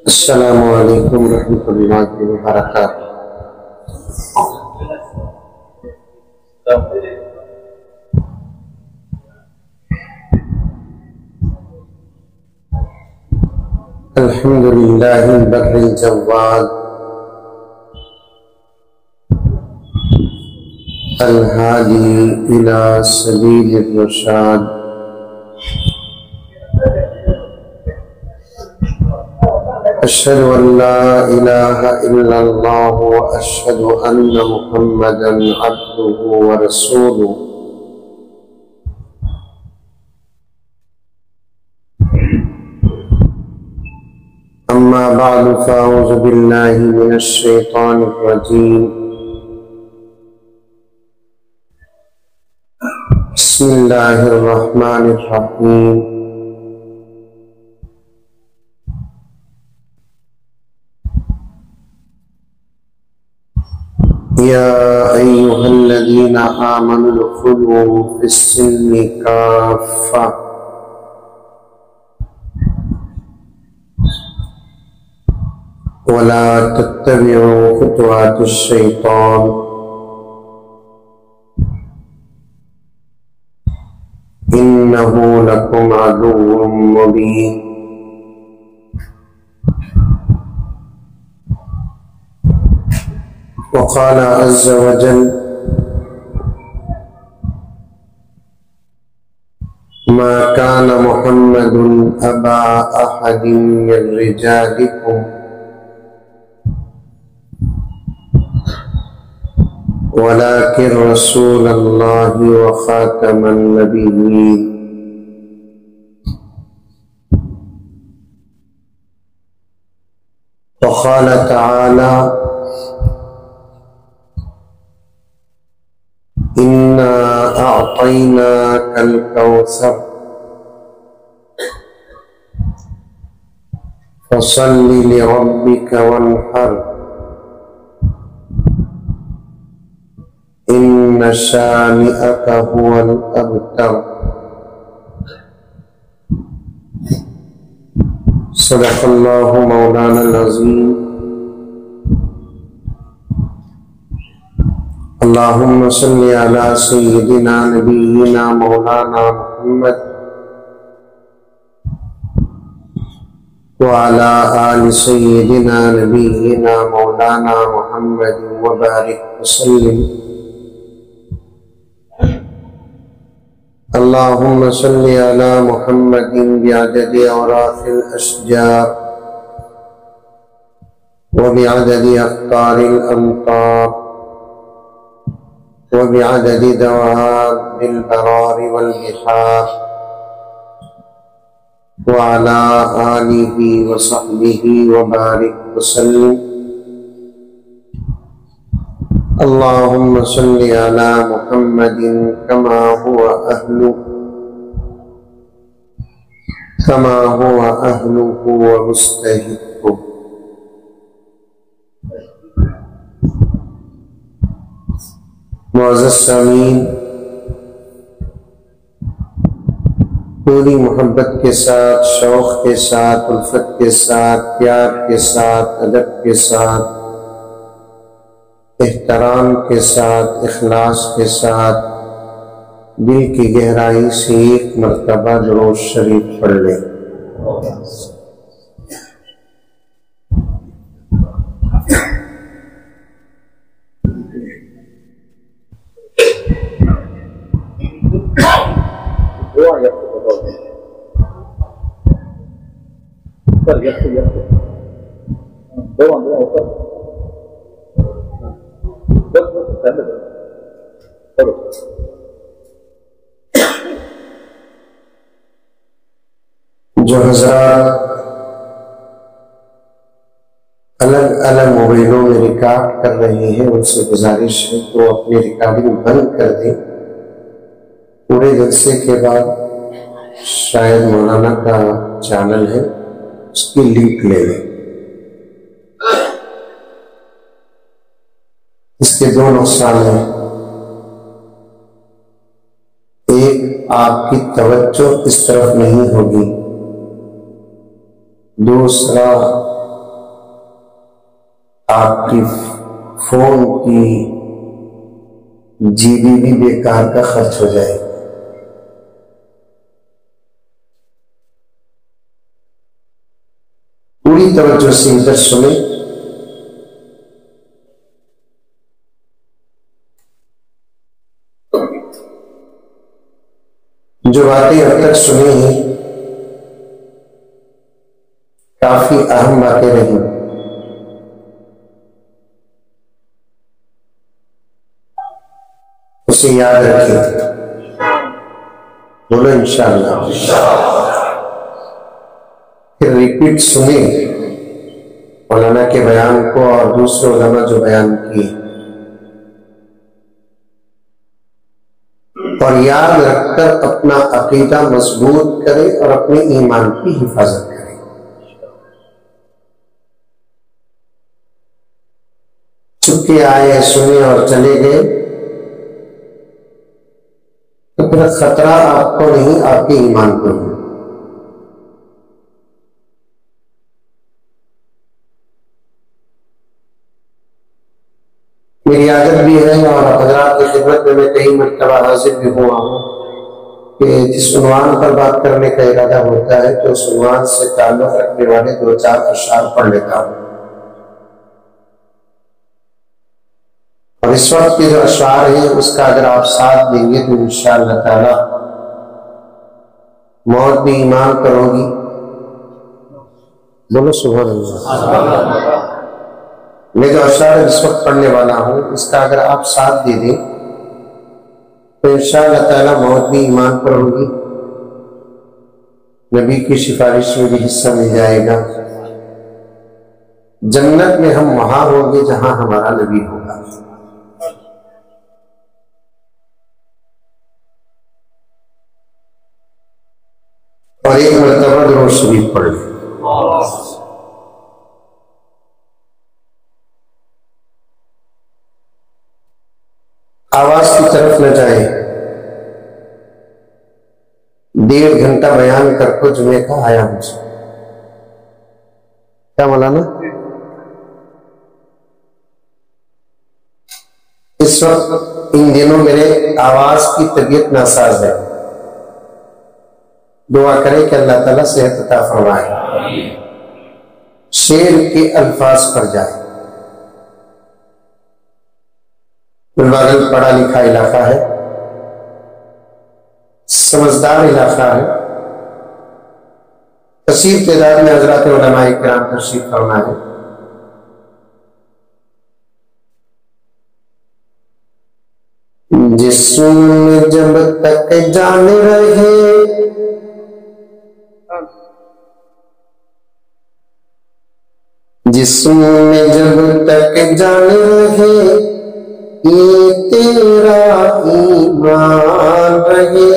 السلام علیکم ورحمۃ اللہ وبرکاتہ۔ الحمد للہ البر الجواد الہادی الی سبیل الرشاد اشہد ان لا الہ الا اللہ واشہد ان محمدا عبدہ ورسولہ۔ اما بعد فاعوذ باللہ من الشیطان الرجیم، بسم اللہ الرحمن الرحیم۔ یا ایہا الذین آمنوا ادخلوا فی السلم کافہ ولا تتبعوا خطوات الشیطان انہ لکم عدو مبین۔ وقال عز وجل ما كان محمد أبا أحد من رجالكم ولكن رسول الله وخاتم النبيين۔ وقال تعالى إنا أعطيناك الكوثر فصل لربك وانحر إن شانئك هو الأبتر۔ صدق الله مولانا العظيم۔ اللہم صلی علی سیدنا نبینا مولانا محمد وعلی آل سیدنا نبینا مولانا محمد وبارک وسلم۔ اللہم صلی علی محمد بعدد اوراق الاشجار وبعدد اقطار الامطار وبعدد دواب البرار والبحار وعلى آلہ وصحبہ وبارک وسلم۔ اللہم صلی علی محمد کما هو أهله ومستحقه۔ معزز سامعین، پوری محبت کے ساتھ، شوق کے ساتھ، الفت کے ساتھ، پیار کے ساتھ، ادب کے ساتھ، احترام کے ساتھ، اخلاص کے ساتھ دل کی گہرائی سے ایک مرتبہ درود شریف پڑھ لیں۔ جو حضرات الگ الگ موبائلوں میں ریکارڈ کر رہے ہیں ان سے گزارش ہے کہ وہ اپنی ریکارڈنگ بند کر دیں۔ پورے جلسے کے بعد شاید مولانا کا چینل ہے اس کی لنک لے لیں۔ اس کے دو نقصان ہیں، ایک آپ کی توجہ اس طرف نہیں ہوگی، دوسرا آپ کی فون کی جی بی بھی بیکار کا خرچ ہو جائے گا۔ پوری توجہ سے ادھر سنیں، جو باتیں اب تک سنی ہیں کافی اہم باتیں رہیں، اسے یاد رکھیں، بولو انشاءاللہ۔ پھر ریپیٹ سنیں مولانا کے بیان کو اور دوسرے علماء جو بیان کیے، اور یاد رکھ کر اپنا عقیدہ مضبوط کرے اور اپنے ایمان کی حفاظت کرے۔ چپکے آئے، سنے اور چلے گئے تو پھر خطرہ آپ کو نہیں، آپ کے ایمان کو ہے۔ میری عادت بھی ہے اور حضرات کی خدمت میں کئی مرتبہ حاضر بھی ہوا ہوں کہ جس عنوان پر بات کرنے کا ارادہ ہوتا ہے تو اس عنوان سے تعلق رکھنے والے دو چار اشعار پڑھ لیتا ہوں، اور اس وقت کے جو اشعار ہیں اس کا اگر آپ ساتھ دیں گے تو انشاءاللہ تعالی موت بھی ایمان پر ہوگی، بولو سبحان اللہ۔ میں جو اشعار اس وقت پڑھنے والا ہوں اس کا اگر آپ ساتھ دے دیں تو انشاءاللہ تعالی موت بھی ایمان پر ہوگی، نبی کی سفارش میں بھی حصہ مل جائے گا، جنت میں ہم وہاں ہوں گے جہاں ہمارا نبی ہوگا۔ اور ایک مرتبہ درود شریف پڑھ لیں۔ آواز کی طرف نہ جائیں، 1.5 گھنٹہ بیان کر کو جمعے کا آیا مجھے، کیا مولانا؟ اس وقت ان دنوں میرے آواز کی طبیعت ناساز ہے، دعا کریں کہ اللہ تعالیٰ صحت عطا فرمائے، شعر کے الفاظ پر جائے۔ گلباغل پڑھا لکھا علاقہ ہے، سمجھدار علاقہ ہے، کثیر تعداد میں حضرات علماء کرام تشریف فرما ہے۔ جسم میں جب تک جان رہے، جسم میں جب تک جان رہے، یہ تیرا ایمان رہے،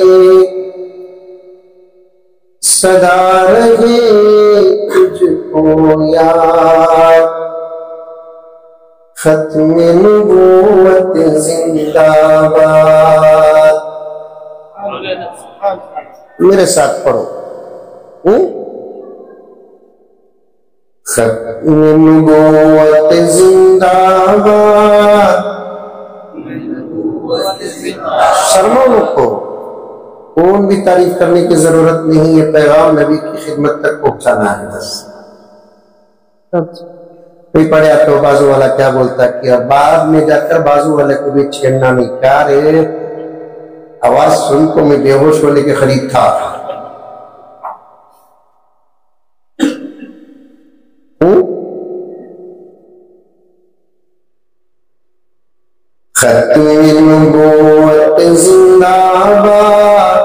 صدا رہے تجھ کو یاد، ختم نبوت زندہ باد۔ میرے ساتھ پڑھو، ختم نبوت زندہ باد۔ شرموں کو کون بھی تعریف کرنے کی ضرورت نہیں، یہ پیغام نبی کی خدمت تک پہنچانا ہے بس۔ کوئی پڑھا تو بازو والا کیا بولتا کیا، بعد میں جا کر بازو والے کو بھی چھیڑنا نہیں، کیا رے آواز سن کو میں بے ہوش ہونے کے قریب تھا۔ ختم نبوت زندہ باد،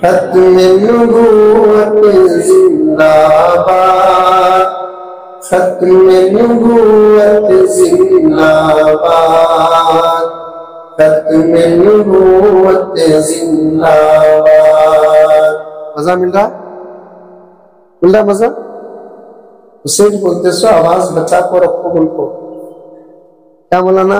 ختم نبوت زندہ باد، ختم نبوت زندہ باد، ختم نبوت زندہ باد۔ مزہ مل رہا مزہ؟ اسے بولتے سو آواز بچا کو رکھو، ان کو کیا مولانا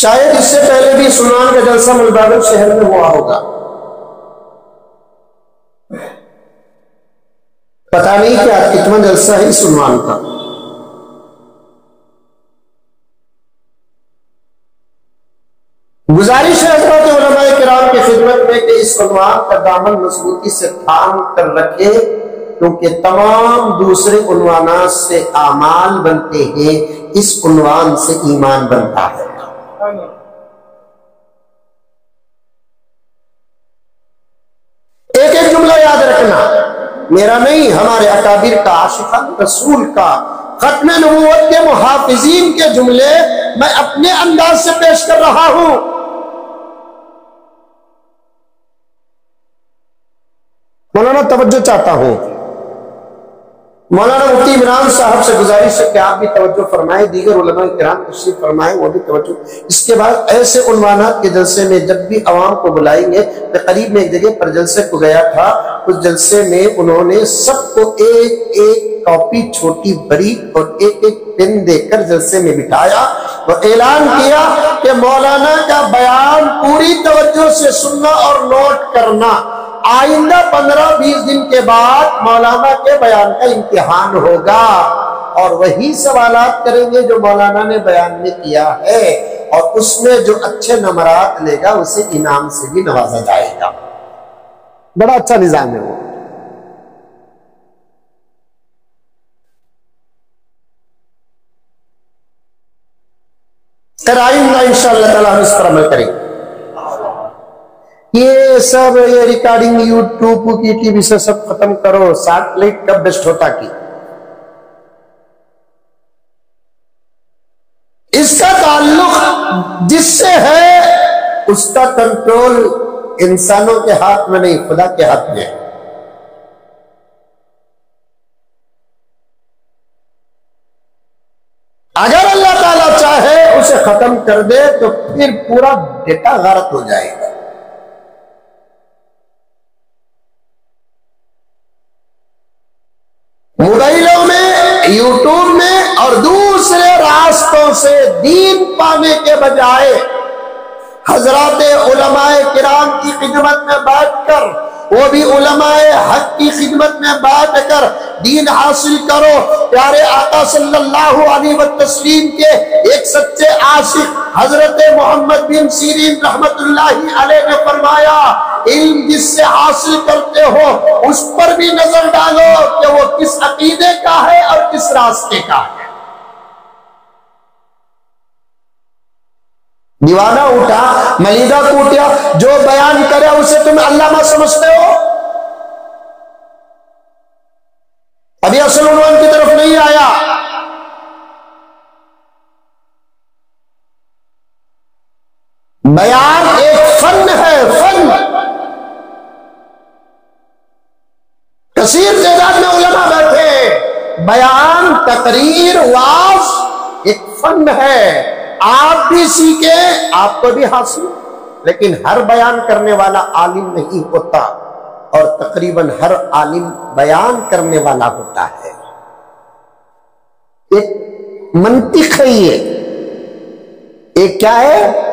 شاید اس سے پہلے بھی سنوان کا جلسہ ملبابل شہر میں ہوا ہوگا، پتہ نہیں کہ آج کتنا جلسہ ہے سنوان کا۔ گزارش ہے حضرات علماء کرام کی خدمت میں کہ اس عنوان کا دامن مضبوطی سے تھام کر رکھے، کیونکہ تمام دوسرے عنوانات سے اعمال بنتے ہیں، اس عنوان سے ایمان بنتا ہے۔ ایک ایک جملہ یاد رکھنا، میرا نہیں، ہمارے اکابر کا، عاشقان رسول کا، ختم نبوت کے محافظین کے جملے میں اپنے انداز سے پیش کر رہا ہوں۔ مولانا توجہ چاہتا ہوں، مولانا مفتی عمران صاحب سے گزارش ہے کہ آپ بھی توجہ فرمائیں، دیگر علماء کرام تشریف فرمائیں، وہ بھی توجہ۔ اس کے بعد ایسے عنوانات کے جلسے میں جب بھی عوام کو بلائیں گے، میں قریب میں ایک جگہ پر جلسے کو گیا تھا، اس جلسے میں انہوں نے سب کو ایک ایک کاپی چھوٹی بڑی اور ایک ایک پین دے کر جلسے میں بٹھایا اور اعلان کیا کہ مولانا کا بیان پوری توجہ سے سننا اور نوٹ کرنا، آئندہ 15-20 دن کے بعد مولانا کے بیان کا امتحان ہوگا اور وہی سوالات کریں گے جو مولانا نے بیان میں کیا ہے، اور اس میں جو اچھے نمرات لے گا اسے انعام سے بھی نوازا جائے گا۔ بڑا اچھا نظام ہے وہ۔ آئندہ انشاءاللہ تعالیٰ ہم اس پر عمل کریں گے۔ یہ سب یہ ریکارڈنگ یوٹیوب کی ٹی وی سے سب ختم کرو، سیٹلائٹ کب بیسٹ ہوتا کی، اس کا تعلق جس سے ہے اس کا کنٹرول انسانوں کے ہاتھ میں نہیں، خدا کے ہاتھ میں ہے۔ اگر اللہ تعالیٰ چاہے اسے ختم کر دے تو پھر پورا ڈیٹا غارت ہو جائے گا۔ موبائلوں میں، یوٹیوب میں اور دوسرے راستوں سے دین پانے کے بجائے حضرات علماء کرام کی خدمت میں بیٹھ کر، وہ بھی علماء حق کی خدمت میں بیٹھ کر دین حاصل کرو۔ پیارے آقا صلی اللہ علیہ وسلم کے ایک سچے عاشق حضرت محمد بن سیرین رحمت اللہ علیہ نے فرمایا، علم جس سے حاصل کرتے ہو اس پر بھی نظر ڈالو کہ وہ کس عقیدے کا ہے اور کس راستے کا ہے۔ دیوانہ اٹھا، ملیدہ کوٹیا، جو بیان کرے اسے تم علامہ سمجھتے ہو؟ ابھی اصل عنوان کی طرف نہیں آیا۔ بیان ایک فن ہے، فن۔ کثیر تعداد میں علماء بیٹھے ہیں، بیان، تقریر، وعظ ایک فن ہے، آپ بھی سیکھیں، آپ کو بھی حاصل، لیکن ہر بیان کرنے والا عالم نہیں ہوتا، اور تقریباً ہر عالم بیان کرنے والا ہوتا ہے۔ ایک منطق ہے، یہ ایک کیا ہے؟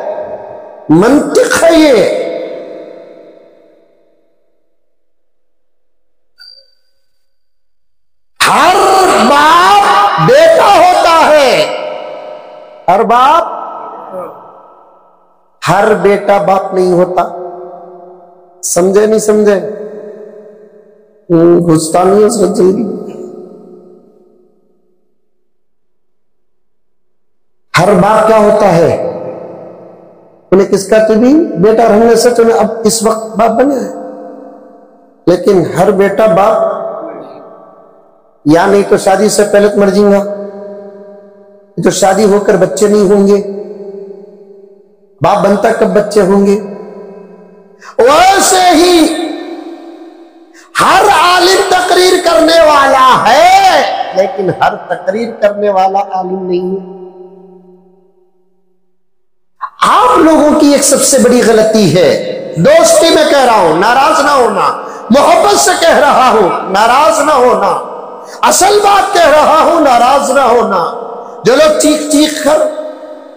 منطق ہے یہ۔ ہر باپ بیٹا ہوتا ہے، ہر باپ، ہر بیٹا باپ نہیں ہوتا۔ سمجھے نہیں سمجھے؟ گھستا نہیں ہے سب جلدی۔ ہر باپ کیا ہوتا ہے؟ انہیں کس کا تو بھی بیٹا رہنے سے تو اب اس وقت باپ بنے ہے، لیکن ہر بیٹا باپ یا نہیں تو شادی سے پہلے تو مر جائیں گا، تو شادی ہو کر بچے نہیں ہوں گے، باپ بنتا کب بچے ہوں گے؟ ویسے ہی ہر عالم تقریر کرنے والا ہے، لیکن ہر تقریر کرنے والا عالم نہیں ہے۔ آپ لوگوں کی ایک سب سے بڑی غلطی ہے، دوستی میں کہہ رہا ہوں، ناراض نہ ہونا، محبت سے کہہ رہا ہوں، ناراض نہ ہونا، اصل بات کہہ رہا ہوں، ناراض نہ ہونا۔ جو لوگ چیخ چیخ کر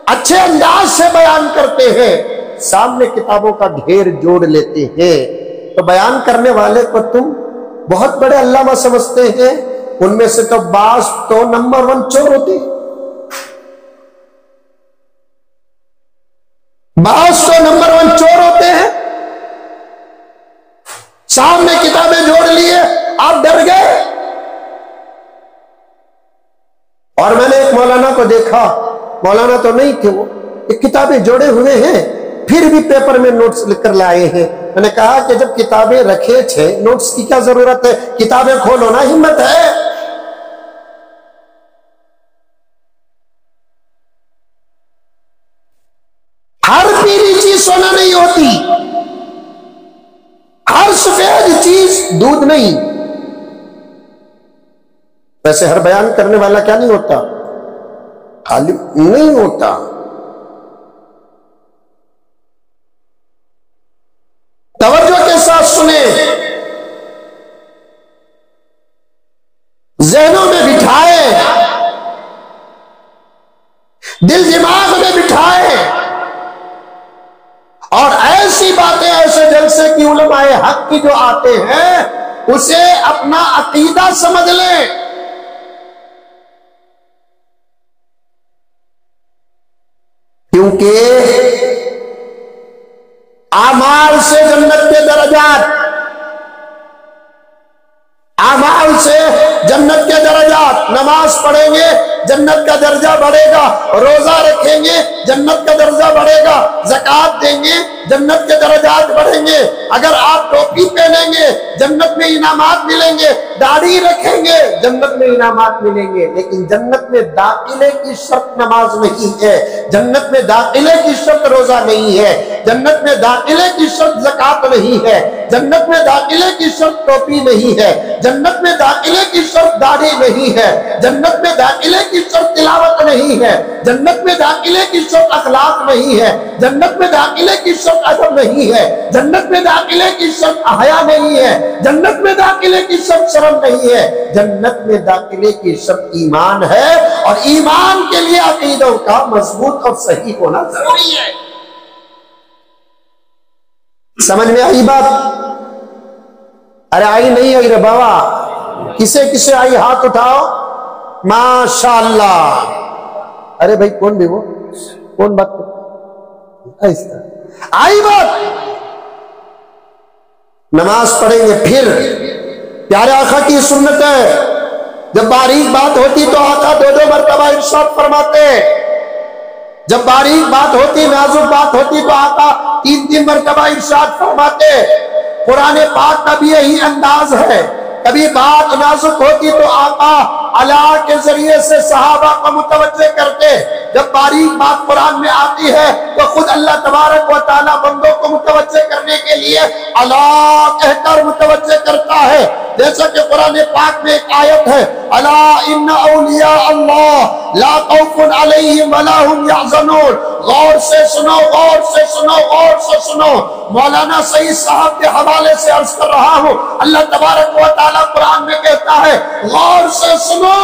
اچھے انداز سے بیان کرتے ہیں، سامنے کتابوں کا ڈھیر جوڑ لیتے ہیں، تو بیان کرنے والے کو تم بہت بڑے علامہ سمجھتے ہیں، ان میں سے تو بعض تو نمبر 1 چور ہوتے ہیں، بعض تو نمبر 1 چور ہوتے ہیں۔ سامنے کتابیں جوڑ لیے، آپ ڈر گئے۔ اور میں نے ایک مولانا کو دیکھا، مولانا تو نہیں تھے وہ، ایک کتابیں جوڑے ہوئے ہیں، پھر بھی پیپر میں نوٹس لکھ کر لائے ہیں۔ میں نے کہا کہ جب کتابیں رکھے تھے، نوٹس کی کیا ضرورت ہے؟ کتابیں کھولو نا، ہمت ہے۔ ہر پیلی چیز سونا نہیں ہوتی، ہر سفید چیز دودھ نہیں۔ ویسے ہر بیان کرنے والا کیا نہیں ہوتا؟ عالم نہیں ہوتا۔ توجہ کے ساتھ سنیں، ذہنوں میں بٹھائے، دل دماغ میں بٹھائے، اور ایسی باتیں، ایسے جلسے کی علماء حق کی جو آتے ہیں اسے اپنا عقیدہ سمجھ لیں۔ کیونکہ اعمال سے جنت کے درجات، اعمال سے جنت کے درجات، نماز پڑھیں گے جنت کا درجہ بڑھے گا، روزہ رکھیں گے جنت کا درجہ بڑھے گا، زکوٰۃ دیں گے جنت کے درجات بڑھیں گے، اگر آپ ٹوپی پہنیں گے جنت میں انعامات ملیں گے، داڑھی رکھیں گے جنت میں انعامات ملیں گے۔ لیکن جنت میں داخلے کی شرط نماز نہیں ہے، جنت میں داخلے کی شرط روزہ نہیں ہے، جنت میں داخلے کی شرط زکوٰۃ نہیں ہے، جنت میں داخلے کی شرط ٹوپی نہیں ہے، جنت میں داخلے کی شرط داڑھی نہیں ہے، جنت میں داخلے کی شرط تلاوت نہیں ہے، جنت میں داخلے کی شرط اخلاق نہیں ہے، جنت میں داخلے کی شرط ادب نہیں ہے، جنت میں داخلے کی شرط حیا نہیں ہے، جنت میں داخلے کی شرط شرم نہیں ہے، جنت میں داخلے کی شرط ایمان ہے، اور ایمان کے لیے عقیدوں کا مضبوط اور صحیح ہونا ضروری ہے۔ سمجھ میں آئی بات؟ ارے آئی نہیں آئی رے بابا، کسے کسے آئی ہاتھ اٹھاؤ، ماشاءاللہ۔ ارے بھائی کون بھی وہ، کون بات ایسا آئی بات؟ نماز پڑھیں گے، پھر پیارے آقا کی سنت ہے، جب باریک بات ہوتی تو آقا 2 مرتبہ ارشاد فرماتے، جب باریک بات ہوتی، نازک بات ہوتی تو آقا 3 مرتبہ ارشاد فرماتے۔ قرآن پاک کا بھی یہی انداز ہے، کبھی بات نازک ہوتی تو آقا اللہ کے ذریعے سے صحابہ کو متوجہ کرتے، جب باریک بات قرآن میں آتی ہے تو خود اللہ تبارک و تعالیٰ بندوں کو متوجہ کرنے کے لیے اللہ کہہ کر متوجہ کرتا ہے، جیسا کہ قرآن پاک میں ایک آیت ہے، الا ان اولیاء اللہ لا خوف علیہم ولا هم یحزنون۔ غور سے سنو، غور سے سنو، غور سے سنو۔ مولانا سعید صاحب کے حوالے سے عرض کر رہا ہوں، اللہ تبارک و تعالیٰ قرآن میں کہتا ہے غور سے سنو،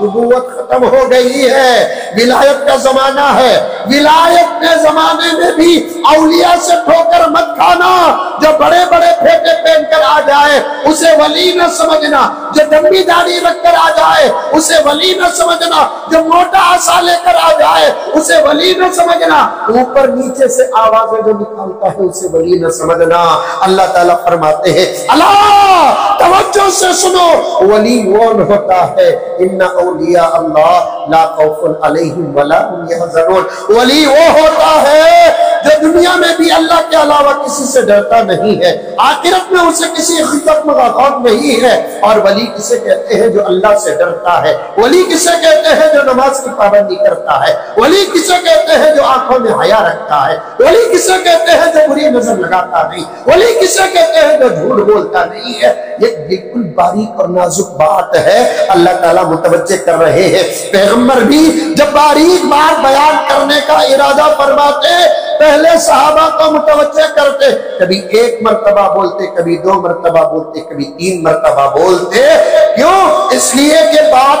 نبوت ختم ہو گئی ہے، ولایت کا زمانہ ہے، ولایت کے زمانے میں بھی اولیاء سے ٹھوکر مت کھانا، جو بڑے بڑے پھیٹے پہن کر آ جائے اسے ولی نہ سمجھنا، جو لمبی داڑھی رکھ کر آ جائے اسے ولی نہ سمجھنا، جو موٹا عصا لے کر آ جائے اسے ولی نہ سمجھنا، اوپر نیچے سے آوازیں جو نکالتا ہے اسے ولی نہ سمجھنا۔ اللہ تعالیٰ فرماتے ہیں اللہ توجہ سے سنو، ولی وہ ہوتا ہے ان اولیاء اللہ لا خوف علیہم ولا هم یحزنون، ولی وہ ہوتا ہے جو دنیا میں بھی اللہ کے علاوہ کسی سے ڈرتا نہیں ہے، آخرت میں اسے کسی خطر کا خوف نہیں ہے۔ اور ولی کسے کہتے ہیں جو اللہ سے ڈرتا ہے، ولی کسے کہتے ہیں جو نماز کی پابندی کرتا ہے، ولی کسے کہتے ہیں جو آنکھوں میں حیا رکھتا ہے، ولی کسے کہتے ہیں جو بری نظر لگاتا نہیں، ولی کسے کہتے ہیں جو جھوٹ بولتا نہیں ہے۔ یہ بالکل باریک اور نازک بات ہے، اللہ تعالیٰ متوجہ کر رہے ہیں۔ پیغمبر بھی جب باریک بات بیان کرنے کا ارادہ فرماتے پہلے صحابہ کو متوجہ کرتے، کبھی 1 مرتبہ بولتے، کبھی 2 مرتبہ بولتے، کبھی 3 مرتبہ بولتے۔ کیوں؟ اس لیے کہ بات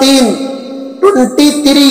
3 23।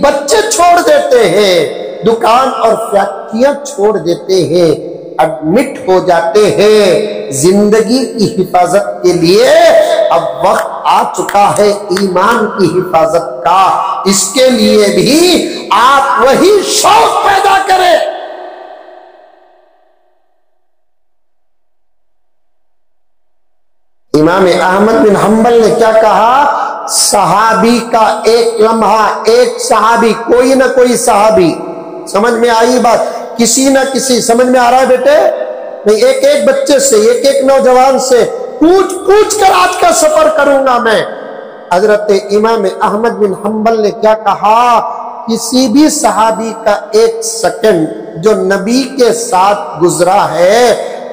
بچے چھوڑ دیتے ہیں، دکان اور فیکٹریاں چھوڑ دیتے ہیں، ایڈمٹ ہو جاتے ہیں زندگی کی حفاظت کے لیے۔ اب وقت آ چکا ہے ایمان کی حفاظت کا، اس کے لیے بھی آپ وہی شوق پیدا کریں۔ امام احمد بن حنبل نے کیا کہا؟ صحابی کا ایک لمحہ، ایک صحابی، کوئی نہ کوئی صحابی، سمجھ میں آئی بات؟ کسی نہ کسی، سمجھ میں آ رہا ہے بیٹے؟ نہیں، ایک ایک بچے سے، ایک ایک نوجوان سے پوچھ پوچھ کر آج کا سفر کروں گا میں۔ حضرت امام احمد بن حنبل نے کیا کہا؟ کسی بھی صحابی کا ایک سیکنڈ جو نبی کے ساتھ گزرا ہے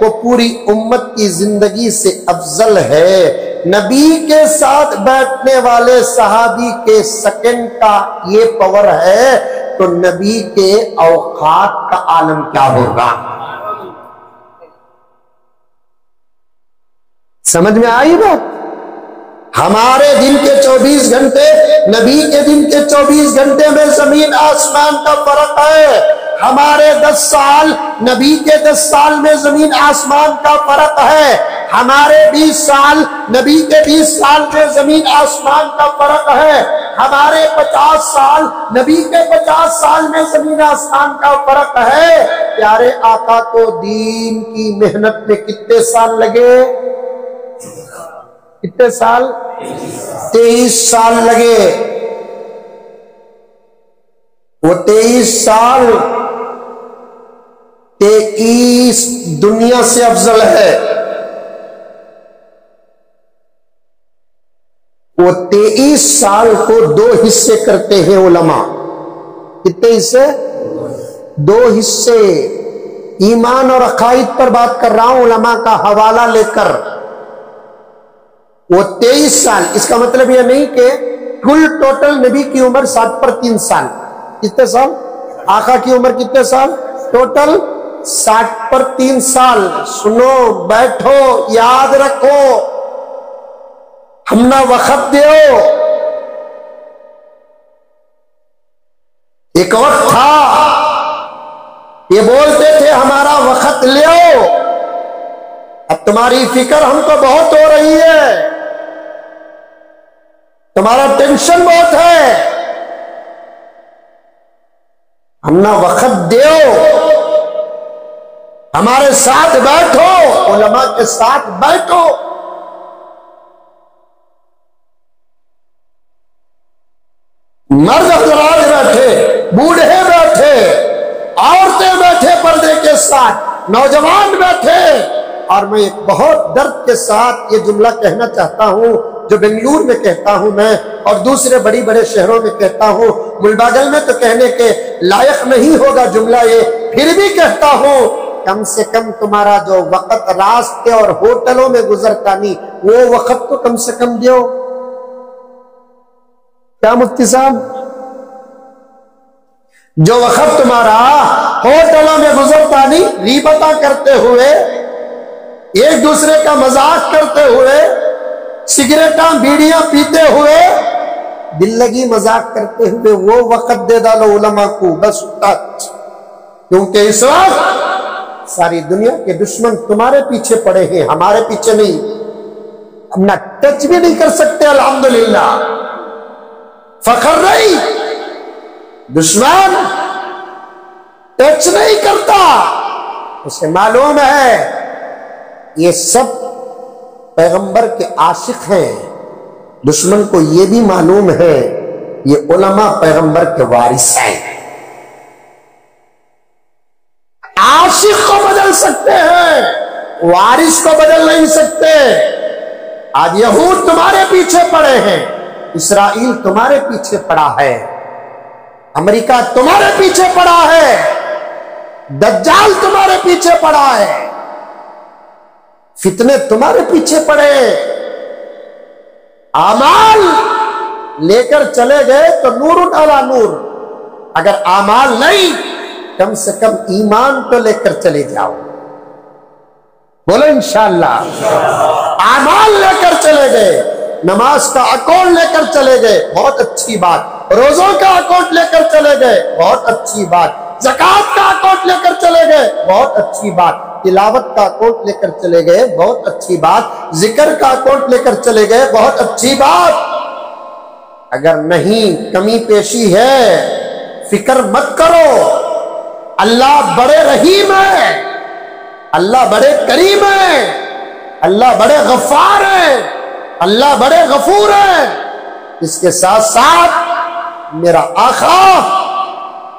وہ پوری امت کی زندگی سے افضل ہے۔ نبی کے ساتھ بیٹھنے والے صحابی کے سیکنڈ کا یہ پاور ہے تو نبی کے اوقات کا عالم کیا ہوگا؟ سمجھ میں آئی بات؟ ہمارے دن کے 24 گھنٹے نبی کے دن کے 24 گھنٹے میں زمین آسمان کا فرق ہے۔ ہمارے 10 سال نبی کے 10 سال میں زمین آسمان کا فرق ہے۔ ہمارے 20 سال نبی کے 20 سال میں زمین آسمان کا فرق ہے۔ ہمارے 50 سال نبی کے 50 سال میں زمین آسمان کا فرق ہے۔ پیارے آقا کو دین کی محنت میں کتنے سال لگے؟ کتنے سال؟ 23 سال لگے۔ وہ 23 سال 23 دنیا سے افضل ہے۔ وہ 23 سال کو 2 حصے کرتے ہیں علماء۔ کتنے حصے؟ 2 حصے۔ ایمان اور عقائد پر بات کر رہا ہوں علماء کا حوالہ لے کر۔ وہ 23 سال، اس کا مطلب یہ نہیں کہ کل ٹوٹل نبی کی عمر 60 پر 3 سال۔ کتنے سال؟ آقا کی عمر کتنے سال؟ ٹوٹل 60 پر 3 سال۔ سنو، بیٹھو، یاد رکھو، ہم نہ وقت دیو۔ ایک وقت تھا یہ بولتے تھے ہمارا وقت لیو، اب تمہاری فکر ہم کو بہت ہو رہی ہے، تمہارا ٹینشن بہت ہے، ہم نہ وقت دیو، ہمارے ساتھ بیٹھو، علماء کے ساتھ بیٹھو۔ مرد حضرات بیٹھے، بوڑھے بیٹھے، عورتیں بیٹھے پردے کے ساتھ، نوجوان بیٹھے۔ اور میں ایک بہت درد کے ساتھ یہ جملہ کہنا چاہتا ہوں جو بنگلور میں کہتا ہوں میں، اور دوسرے بڑی بڑے شہروں میں کہتا ہوں، ملباگل میں تو کہنے کے لائق نہیں ہوگا جملہ یہ، پھر بھی کہتا ہوں، کم سے کم تمہارا جو وقت راستے اور ہوٹلوں میں گزرتا نہیں، وہ وقت تو کم سے کم دیو۔ کیا مفتی صاحب؟ جو وقت تمہارا ہوٹلوں میں گزرتا نہیں، غیبتاں کرتے ہوئے، ایک دوسرے کا مذاق کرتے ہوئے، سگریٹاں بیڑیاں پیتے ہوئے، دل لگی مذاق کرتے ہوئے، وہ وقت دے ڈالو علماء کو بس ٹچ۔ کیونکہ اس وقت ساری دنیا کے دشمن تمہارے پیچھے پڑے ہیں، ہمارے پیچھے نہیں، ہم نہ ٹچ بھی نہیں کر سکتے۔ الحمدللہ فخر نہیں، دشمن ٹچ نہیں کرتا، اسے معلوم ہے یہ سب پیغمبر کے عاشق ہیں۔ دشمن کو یہ بھی معلوم ہے یہ علماء پیغمبر کے وارث ہیں۔ عاشق کو بدل سکتے ہیں، وارث کو بدل نہیں سکتے۔ آج یہود تمہارے پیچھے پڑے ہیں، اسرائیل تمہارے پیچھے پڑا ہے، امریکہ تمہارے پیچھے پڑا ہے، دجال تمہارے پیچھے پڑا ہے، فتنے تمہارے پیچھے پڑے۔ اعمال لے کر چلے گئے تو نور اعلی نور، اگر اعمال نہیں کم سے کم ایمان تو لے کر چلے جاؤ، بولو انشاءاللہ۔ اعمال لے کر چلے گئے، نماز کا اکاؤنٹ لے کر چلے گئے، بہت اچھی بات، روزوں کا اکاؤنٹ لے کر چلے گئے، بہت اچھی بات، زکوٰۃ کا اکاؤنٹ لے کر چلے گئے، بہت اچھی بات، تلاوت کا اکاؤنٹ لے کر چلے گئے، بہت اچھی بات، ذکر کا اکاؤنٹ لے کر چلے گئے، بہت اچھی بات۔ اگر نہیں کمی پیشی ہے فکر مت کرو، اللہ بڑے رحیم ہے، اللہ بڑے کریم ہے، اللہ بڑے غفار ہے، اللہ بڑے غفور ہے۔ اس کے ساتھ ساتھ میرا آقا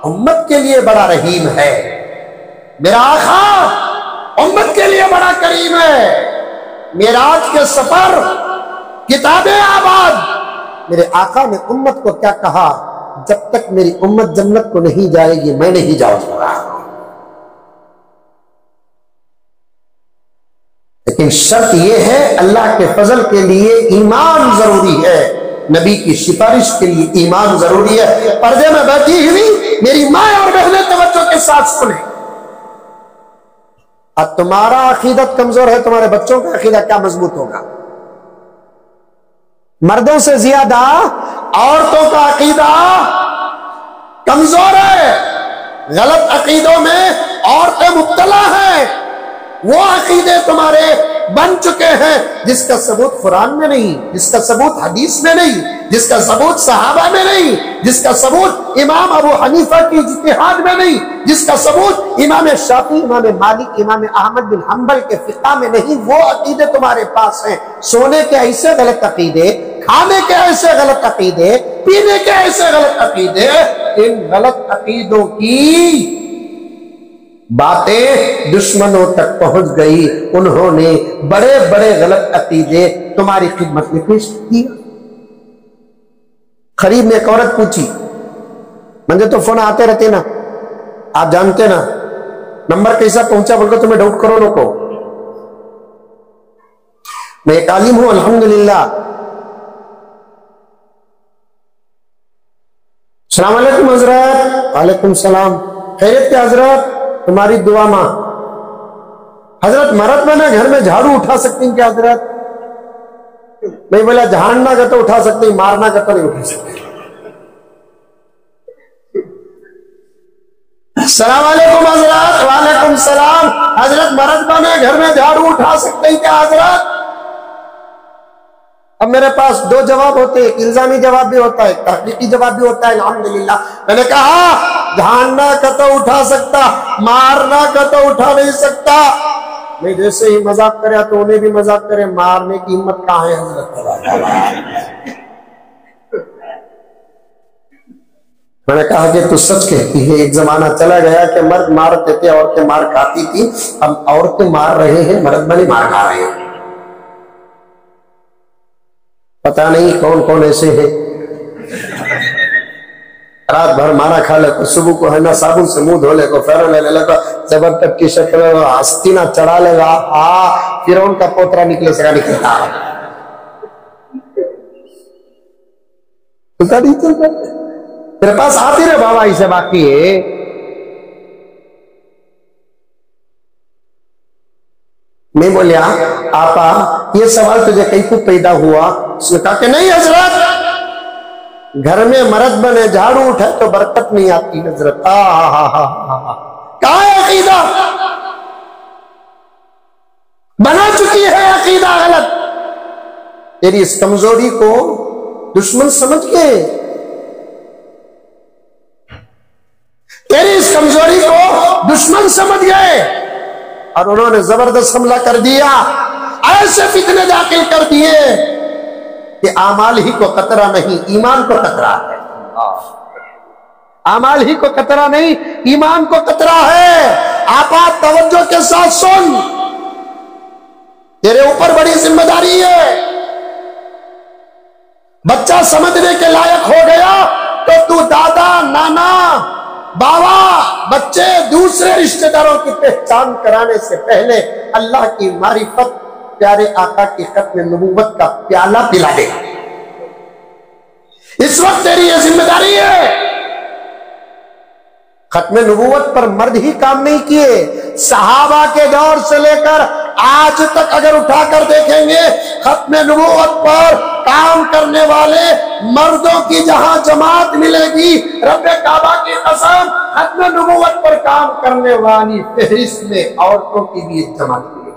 امت کے لیے بڑا رحیم ہے، میرا آقا امت کے لیے بڑا کریم ہے۔ معراج کے سفر، کتاب آباد، میرے آقا نے امت کو کیا کہا؟ جب تک میری امت جنت کو نہیں جائے گی میں نہیں جاؤں گا، لیکن شرط یہ ہے اللہ کے فضل کے لیے ایمان ضروری ہے، نبی کی سفارش کے لیے ایمان ضروری ہے۔ پردے میں بیٹھی ہوئی میری ماں اور بہنیں توجہ کے ساتھ سنیں، اب تمہارا عقیدت کمزور ہے، تمہارے بچوں کا عقیدہ کیا مضبوط ہوگا؟ مردوں سے زیادہ عورتوں کا عقیدہ کمزور ہے، غلط عقیدوں میں عورتیں مبتلا ہیں، وہ عقیدے تمہارے بن چکے ہیں جس کا ثبوت قرآن میں نہیں، جس کا ثبوت حدیث میں نہیں، جس کا ثبوت صحابہ میں نہیں، جس کا ثبوت امام ابو حنیفہ کی اجتہاد میں نہیں، جس کا ثبوت امام شافعی، امام مالک، امام احمد بن حنبل کے فقہ میں نہیں، وہ عقیدے تمہارے پاس ہیں۔ سونے کے ایسے غلط عقیدے، کھانے کے ایسے غلط عقیدے، پینے کے ایسے غلط عقیدے، ان غلط عقیدوں کی باتیں دشمنوں تک پہنچ گئی، انہوں نے بڑے بڑے غلط عقیدے تمہاری خدمت میں پیش کیے۔ قریب میں ایک عورت پوچھی، مجھے تو فون آتے رہتے نا، آپ جانتے نا نمبر کیسا پہنچا بول کر تمہیں ڈاؤٹ کرو کو، میں ایک عالم ہوں الحمدللہ۔ السلام علیکم حضرت۔ وعلیکم السلام، خیریت کیا حضرت؟ تمہاری دعا ماں۔ حضرت مرد میں گھر میں جھاڑو اٹھا سکتی ہیں کیا حضرت؟ میں بولا جھاڑنا کا تو اٹھا سکتی، مارنا کا تو نہیں اٹھا سکتی۔ السلام علیکم حضرت۔ وعلیکم السلام، حضرت مرد میں گھر میں جھاڑو اٹھا سکتے ہیں کیا حضرت؟ اب میرے پاس دو جواب ہوتے ہیں، ایک الزامی جواب بھی ہوتا ہے، ایک تحقیقی جواب بھی ہوتا ہے الحمدللہ۔ میں نے کہا جھاڑنا کا تو اٹھا سکتا، مارنا کا تو اٹھا نہیں سکتا۔ میں جیسے ہی مذاق کریا تو انہیں بھی مذاق کرے، مارنے کی ہمت کہاں ہے حضرت؟ میں نے کہا کہ تو سچ کہتی ہے، ایک زمانہ چلا گیا کہ مرد مارتے تھے، عورتیں مار کھاتی تھی، اب عورتیں مار رہے ہیں، مرد نہیں مار کھا رہے ہیں۔ پتہ نہیں کون کون ایسے ہیں، رات بھر مارا کھا لے کو، صبح کو ہے نا صابن سے منہ دھو لے کو، فیرن لے لے کو، زبر تک کی شکل ہستینا چڑھا لے گا، پھر ان کا پوترا نکلے سکا نکلتا نہیں چلتا۔ میرے پاس آتی رہے بابا اسے باقی ہے۔ میں بولیا آپا یہ سوال تجھے کہیں کو پیدا ہوا؟ اس نے کہا کہ نہیں حضرت، گھر میں مرد بنے جھاڑو اٹھائے تو برکت نہیں آتی حضرت۔ کہاں ہے عقیدہ؟ بنا چکی ہے عقیدہ غلط۔ تیری اس کمزوری کو دشمن سمجھ گئے، تیری اس کمزوری کو دشمن سمجھ گئے، اور انہوں نے زبردست حملہ کر دیا، ایسے فتنے داخل کر دیے کہ اعمال ہی کو خطرہ نہیں ایمان کو خطرہ ہے۔ اعمال ہی کو خطرہ نہیں ایمان کو خطرہ ہے۔ آپا توجہ کے ساتھ سن، تیرے اوپر بڑی ذمہ داری ہے۔ بچہ سمجھنے کے لائق ہو گیا تو تو دادا، نانا، بابا، بچے، دوسرے رشتہ داروں کی پہچان کرانے سے پہلے اللہ کی معرفت، پیارے آقا کی ختم نبوت کا پیالہ پلا دے۔ اس وقت تیری یہ ذمہ داری ہے۔ ختم نبوت پر مرد ہی کام نہیں کیے، صحابہ کے دور سے لے کر آج تک اگر اٹھا کر دیکھیں گے ختم نبوت پر کام کرنے والے مردوں کی جہاں جماعت ملے گی، رب کعبہ کی قسم ختم نبوت پر کام کرنے والی فہرست میں عورتوں کی بھی ایک جماعت ملے گی۔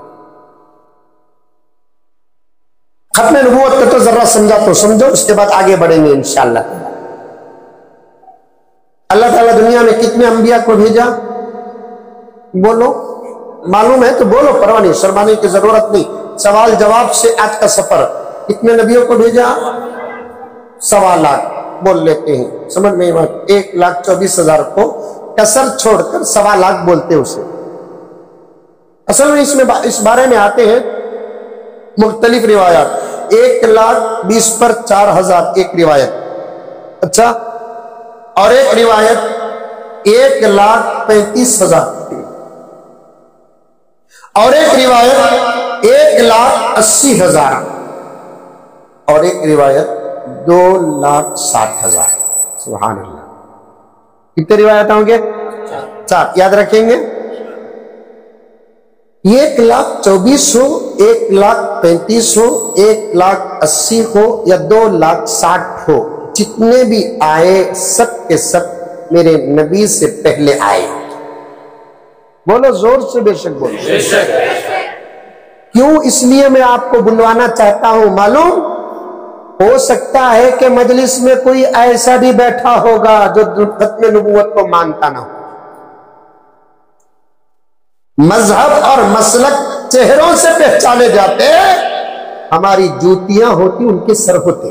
ختم نبوت کا تو ذرا سمجھا تو سمجھو، اس کے بعد آگے بڑھیں گے انشاءاللہ۔ اللہ تعالیٰ دنیا میں کتنے انبیاء کو بھیجا؟ بولو، معلوم ہے تو بولو، پرواہ نہیں، شرمانے کی ضرورت نہیں، سوال جواب سے آج کا سفر۔ کتنے نبیوں کو بھیجا؟ 1.25 لاکھ بول لیتے ہیں، سمجھ میں 1,24,000 کو کسر چھوڑ کر 1.25 لاکھ بولتے اسے۔ اصل میں اس بارے میں آتے ہیں مختلف روایات۔ 1,20,000 پر 4,000 ایک روایت، اچھا، اور ایک روایت 1,35,000، اور ایک روایت 1,80,000، اور ایک روایت 2,60,000۔ سبحان اللہ، کتنے روایت ہوں گے؟ 4، یاد رکھیں گے۔ 1,24,000 ہو، 1,35,000 ہو، 1,80,000 ہو یا 2,60,000 ہو، جتنے بھی آئے سب کے سب میرے نبی سے پہلے آئے۔ بولو زور سے، بے شک بولو۔ بے شک۔ کیوں؟ اس لیے میں آپ کو بلوانا چاہتا ہوں، معلوم ہو سکتا ہے کہ مجلس میں کوئی ایسا بھی بیٹھا ہوگا جو ختم نبوت کو مانتا نہ ہو۔ مذہب اور مسلک چہروں سے پہچانے جاتے، ہماری جوتیاں ہوتی ان کے سر ہوتے۔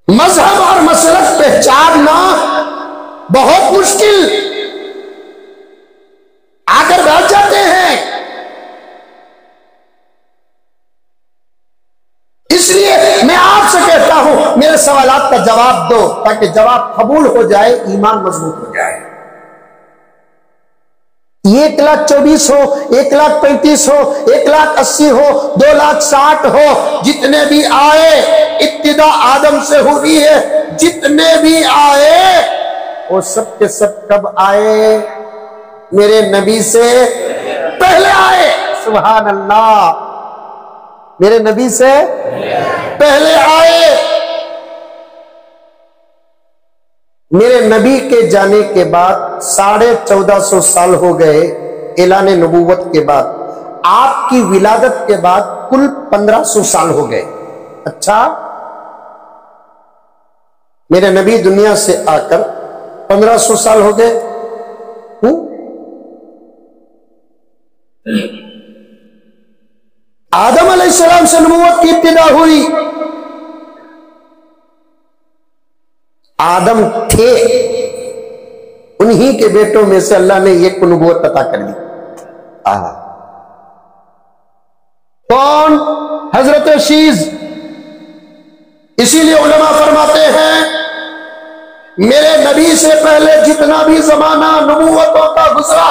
مذہب اور مسلک پہچاننا بہت مشکل، آ کر بیٹھ جاتے ہیں۔ اس لیے میں آپ سے کہتا ہوں میرے سوالات کا جواب دو تاکہ جواب قبول ہو جائے، ایمان مضبوط ہو جائے۔ 1,24,000 ہو، 1,35,000 ہو، 1,80,000 ہو، 2,60,000 ہو، جتنے بھی آئے، ابتدا آدم سے ہوئی ہے، جتنے بھی آئے وہ سب کے سب کب آئے؟ میرے نبی سے پہلے آئے۔ سبحان اللہ، میرے نبی سے پہلے آئے۔ میرے نبی کے جانے کے بعد 1450 سال ہو گئے اعلان نبوت کے بعد، آپ کی ولادت کے بعد کل 1500 سال ہو گئے۔ اچھا، میرے نبی دنیا سے آ کر 1500 سال ہو گئے۔ آدم علیہ السلام سے نبوت کی ابتدا ہوئی، آدم تھے، انہی کے بیٹوں میں سے اللہ نے ایک کو نبوت عطا کر دی۔ کون؟ حضرت شیز۔ اسی لیے علماء فرماتے ہیں میرے نبی سے پہلے جتنا بھی زمانہ نبوتوں کا گزرا،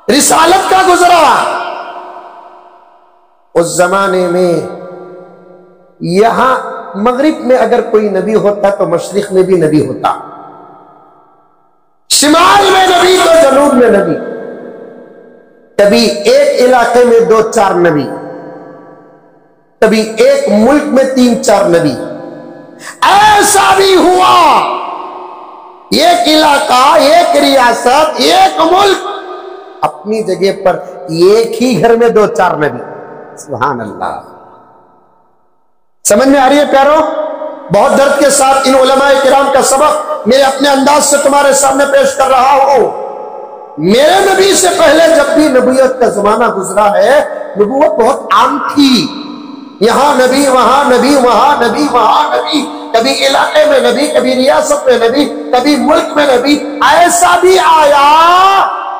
رسالت کا گزرا، اس زمانے میں یہاں مغرب میں اگر کوئی نبی ہوتا تو مشرق میں بھی نبی ہوتا، شمال میں نبی تو جنوب میں نبی، کبھی ایک علاقے میں 2-4 نبی، کبھی ایک ملک میں 3-4 نبی۔ ایسا بھی ہوا ایک علاقہ، ایک ریاست، ایک ملک اپنی جگہ پر ایک ہی گھر میں 2-4 نبی۔ سبحان اللہ، سمجھ میں آ رہی ہے پیارو؟ بہت درد کے ساتھ ان علماء کرام کا سبق میرے اپنے انداز سے تمہارے سامنے پیش کر رہا ہوں۔ میرے نبی سے پہلے جب بھی نبوت کا زمانہ گزرا ہے، نبوت بہت عام تھی، یہاں نبی، وہاں نبی، وہاں نبی، وہاں نبی، کبھی علاقے میں نبی، کبھی ریاست میں نبی، کبھی ملک میں نبی۔ ایسا بھی آیا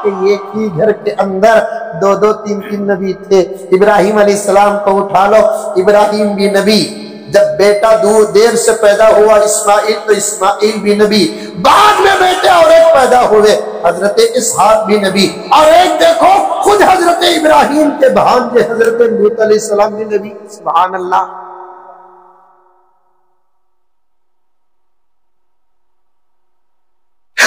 کہ ایک ہی گھر کے اندر 2-2 3-3 نبی تھے۔ ابراہیم علیہ السلام کو اٹھا لو، ابراہیم بھی نبی، جب بیٹا دیر سے پیدا ہوا اسماعیل تو اسماعیل بھی نبی، بعد میں بیٹے اور ایک پیدا ہوئے حضرت اسحاق بھی نبی، اور ایک دیکھو خود حضرت ابراہیم کے بھانجے حضرت لوط علیہ السلام بھی نبی۔ سبحان اللہ۔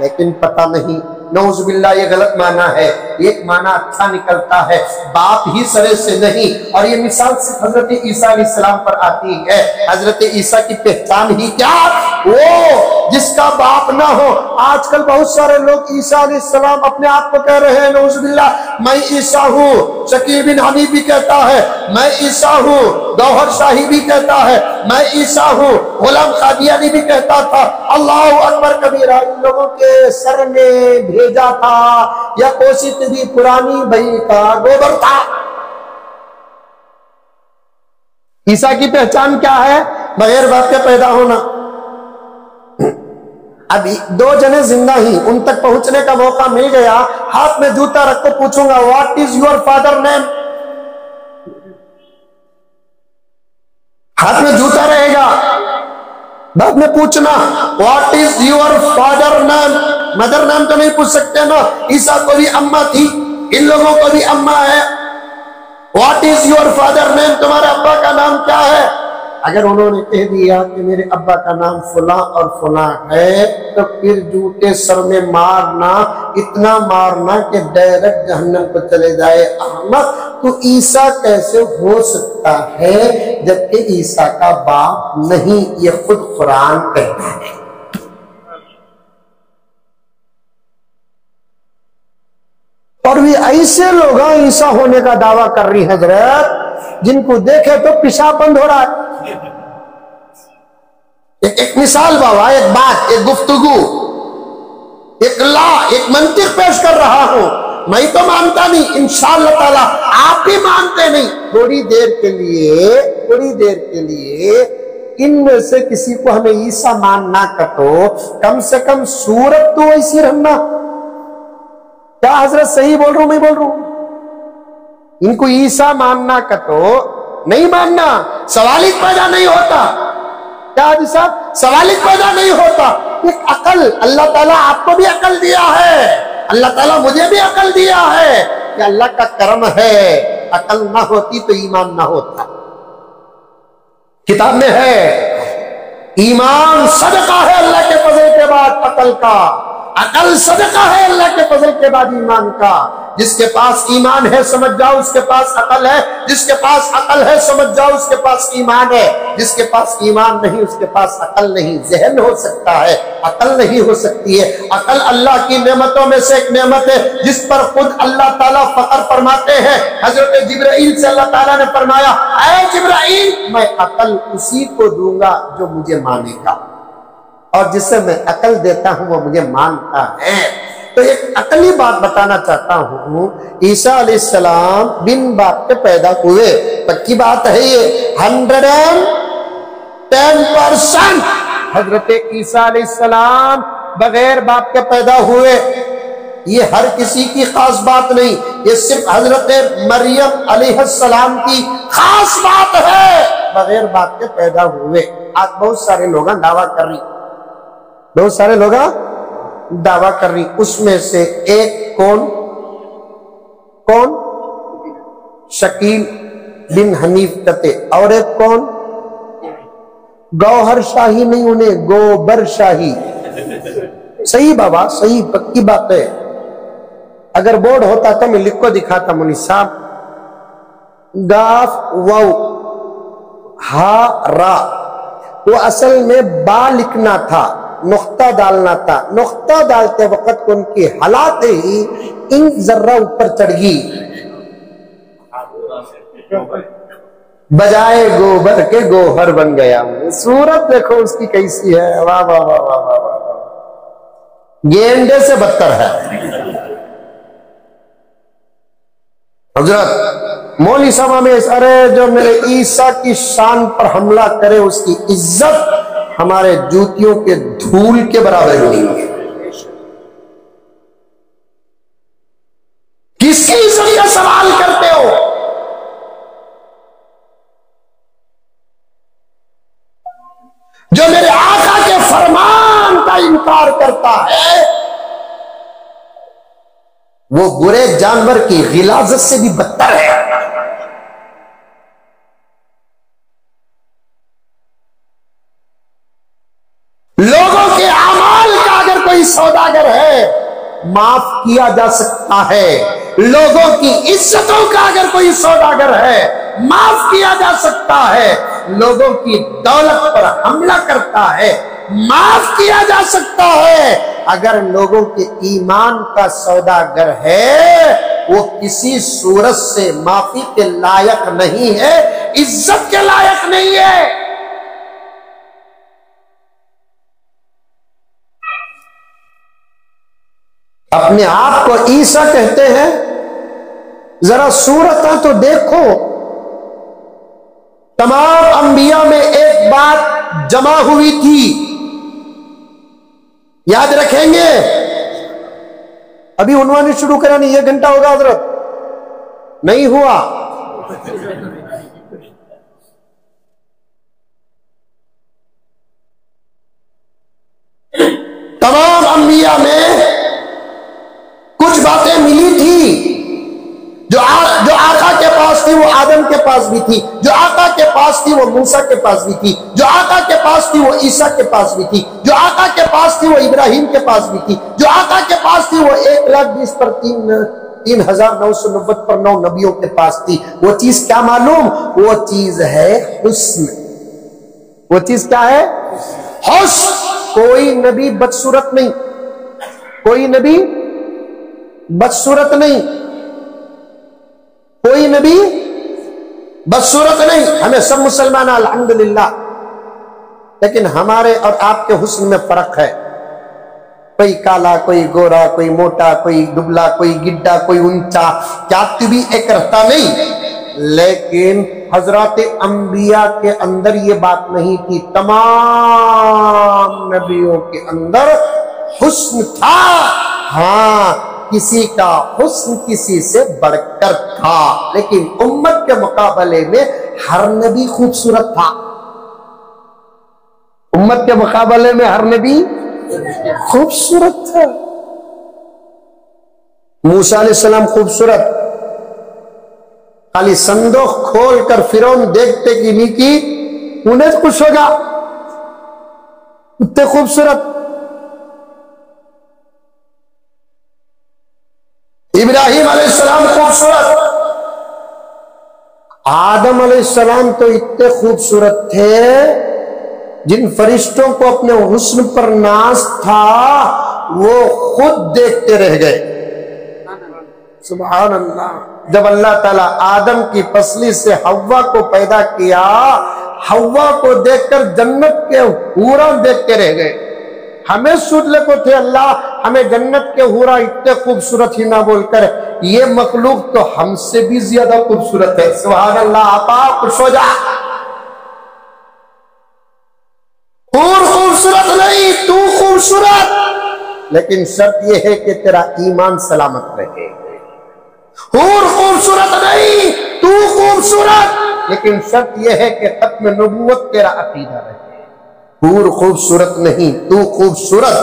لیکن پتہ نہیں، نعوذ باللہ یہ غلط معنی ہے، ایک معنی اچھا نکلتا ہے، باپ ہی سرے سے نہیں، اور یہ مثال صرف حضرت عیسیٰ علیہ السلام پر آتی ہے۔ حضرت عیسیٰ کی پہچان ہی کیا؟ وہ جس کا باپ نہ ہو۔ آج کل بہت سارے لوگ عیسیٰ علیہ السلام اپنے آپ کو کہہ رہے ہیں، نعوذ باللہ، میں عیسیٰ ہوں۔ شکیل بن حنیف بھی کہتا ہے میں عیسیٰ ہوں، گوہر شاہی بھی کہتا ہے میں عیسیٰ ہوں، غلام قادیانی بھی کہتا تھا اللہ اکبر کبیرہ۔ ان لوگوں کے سر میں بھیجا تھا یا کوسی بھی پرانی بھئی کا گوبر تھا۔ عیسیٰ کی پہچان کیا ہے؟ بغیر باپ کے پیدا ہونا۔ ابھی دو جنے زندہ ہی، ان تک پہنچنے کا موقع مل گیا، ہاتھ میں جوتا رکھ کے پوچھوں گا what is your father name? ہاتھ میں جوتا رہے گا، بعد میں پوچھنا what is your father name? Mother name تو نہیں پوچھ سکتے نا، عیسیٰ کو بھی اماں تھی، ان لوگوں کو بھی اماں ہے۔ واٹ از یور فادر نیم؟ تمہارے ابا کا نام کیا ہے؟ اگر انہوں نے کہہ دیا کہ میرے ابا کا نام فلاں اور فلاں ہے، تو پھر جوتے سر میں مارنا، اتنا مارنا کہ ڈائریکٹ جہنم کو چلے جائے۔ احمد، تو عیسیٰ کیسے ہو سکتا ہے جبکہ عیسیٰ کا باپ نہیں؟ یہ خود قرآن کہتا ہے۔ اور بھی ایسے لوگ عیسیٰ ہونے کا دعویٰ کر رہی حضرت، جن کو دیکھے تو پیشاب بند ہو رہا ہے۔ ایک مثال بابا، ایک بات، ایک گفتگو، ایک لا، ایک منطق پیش کر رہا ہوں۔ میں تو مانتا نہیں، انشاءاللہ تعالی آپ بھی مانتے نہیں۔ تھوڑی دیر کے لیے ان میں سے کسی کو ہمیں عیسیٰ ماننا کا تو کم سے کم صورت تو ایسی رہنا۔ کیا حضرت صحیح بول رہا ہوں میں بول رہا ہوں؟ ان کو عیسیٰ ماننا کا تو نہیں ماننا، سوال ہی پیدا نہیں ہوتا۔ کیا حضرت صاحب؟ سوال ہی پیدا نہیں ہوتا۔ ایک عقل، اللہ تعالیٰ آپ کو بھی عقل دیا ہے، اللہ تعالیٰ مجھے بھی عقل دیا ہے، کہ اللہ کا کرم ہے۔ عقل نہ ہوتی تو ایمان نہ ہوتا۔ کتاب میں ہے ایمان صدقہ ہے اللہ کے فضل کے بعد عقل کا، عقل صدقہ ہے اللہ کے فضل کے بعد ایمان کا۔ جس کے پاس ایمان ہے سمجھ جاؤ اس کے پاس عقل ہے، جس کے پاس عقل ہے سمجھ جاؤ اس کے پاس ایمان ہے، جس کے پاس ایمان نہیں اس کے پاس عقل نہیں۔ ذہن ہو سکتا ہے، عقل نہیں ہو سکتی ہے۔ عقل اللہ کی نعمتوں میں سے ایک نعمت ہے جس پر خود اللہ تعالیٰ فخر فرماتے ہیں۔ حضرت جبرائیل سے اللہ تعالیٰ نے فرمایا اے جبرائیل، میں عقل اسی کو دوں گا جو مجھے مانے گا، اور جسے میں عقل دیتا ہوں وہ مجھے مانتا ہے۔ تو ایک عقلی بات بتانا چاہتا ہوں، عیسیٰ علیہ السلام بن باپ کے پیدا ہوئے، پکی بات ہے یہ، 110% حضرت عیسیٰ علیہ السلام بغیر باپ کے پیدا ہوئے۔ یہ ہر کسی کی خاص بات نہیں، یہ صرف حضرت مریم علیہ السلام کی خاص بات ہے، بغیر باپ کے پیدا ہوئے۔ آج بہت سارے لوگ دعویٰ کر رہی، بہت سارے لوگ دعویٰ کر رہی، اس میں سے ایک کون شکیل بن حنیف کہتے، اور ایک کون گوہر شاہی، نہیں انہیں گوبر شاہی۔ صحیح بابا، صحیح، پکی بات ہے۔ اگر بورڈ ہوتا تو میں لکھ کو دکھاتا منی صاحب، گاف واو ہا را، وہ اصل میں با لکھنا تھا، نقطہ ڈالنا تھا، نقطہ ڈالتے وقت ان کی حالات ہی انک ذرہ اوپر چڑھ گئی، بجائے گوبر کے گوہر بن گیا۔ صورت دیکھو اس کی کیسی ہے، واہ واہ واہ واہ واہ واہ، گینڈے سے بدتر ہے۔ حضرت مولوی صاحب ہمیں ارے جو میرے عیسیٰ کی شان پر حملہ کرے اس کی عزت ہمارے جوتیوں کے دھول کے برابر نہیں ہے۔ کس کی عزت کا سوال کرتے ہو؟ جو میرے آقا کے فرمان کا انکار کرتا ہے وہ برے جانور کی غلاظت سے بھی بدتر ہے۔ لوگوں کے اعمال کا اگر کوئی کوئی سوداگر ہے معاف کیا جا سکتا ہے، لوگوں کی عزتوں کا اگر کوئی سوداگر ہے معاف کیا جا سکتا ہے، لوگوں کی دولت پر حملہ کرتا ہے معاف کیا جا سکتا ہے، اگر لوگوں کے ایمان کا سوداگر ہے وہ کسی صورت سے معافی کے لائق نہیں ہے، عزت کے لائق نہیں ہے۔ اپنے آپ کو عیسیٰ کہتے ہیں، ذرا صورتیں تو دیکھو، تمام انبیاء میں ایک بات جمع ہوئی تھی، یاد رکھیں گے؟ ابھی عنوان شروع کرا نہیں، 1 گھنٹہ ہوگا حضرت، نہیں ہوا؟ تمام انبیاء میں کچھ باتیں ملی تھی، جو آقا کے پاس تھی وہ آدم کے پاس بھی تھی، جو آقا کے پاس تھی وہ موسیٰ کے پاس بھی تھی، جو آقا کے پاس تھی وہ عیسیٰ کے پاس بھی تھی، جو آقا کے پاس تھی وہ ابراہیم کے پاس بھی تھی، جو آقا کے پاس تھی وہ 1,20,000 پر 3,990 پر 9 نبیوں کے پاس تھی۔ وہ چیز کیا معلوم؟ وہ چیز ہے حسن۔ وہ چیز کیا ہے؟ حسن۔ کوئی نبی بدصورت نہیں، کوئی نبی بدصورت نہیں، کوئی نبی بدصورت نہیں۔ ہمیں سب مسلمان الحمدللہ، لیکن ہمارے اور آپ کے حسن میں فرق ہے، کوئی کالا، کوئی گورا، کوئی موٹا، کوئی دبلا، کوئی گڈا، کوئی اونچا، کیا بھی ایک رہتا نہیں۔ لیکن حضرات انبیاء کے اندر یہ بات نہیں تھی، تمام نبیوں کے اندر حسن تھا۔ ہاں، کسی کا حسن کسی سے بڑھ کر تھا، لیکن امت کے مقابلے میں ہر نبی خوبصورت تھا۔ امت کے مقابلے میں ہر نبی خوبصورت تھا۔ موسیٰ علیہ السلام خوبصورت، خالی صندوق کھول کر فرعون دیکھتے کہ نہیں کی انہیں خوش ہوگا، اتنے خوبصورت۔ ابراہیم علیہ السلام خوبصورت، آدم علیہ السلام تو اتنے خوبصورت تھے جن فرشتوں کو اپنے حسن پر ناز تھا وہ خود دیکھتے رہ گئے۔ سبحان اللہ۔ جب اللہ تعالیٰ آدم کی پسلی سے حوا کو پیدا کیا، حوا کو دیکھ کر جنت کے حورا دیکھتے رہ گئے۔ ہمیں سوچنے کو تھے اللہ ہمیں جنت کے حورا اتنے خوبصورت ہی نہ بول کر، یہ مخلوق تو ہم سے بھی زیادہ خوبصورت ہے۔ سبحان اللہ۔ آپا خوش ہو جا، حور خوبصورت نہیں، تو خوبصورت، لیکن شرط یہ ہے کہ تیرا ایمان سلامت رہے۔ حور خوبصورت نہیں، تو خوبصورت، لیکن شرط یہ ہے کہ ختم نبوت تیرا عقیدہ رہے۔ حور خوبصورت نہیں، تو خوبصورت،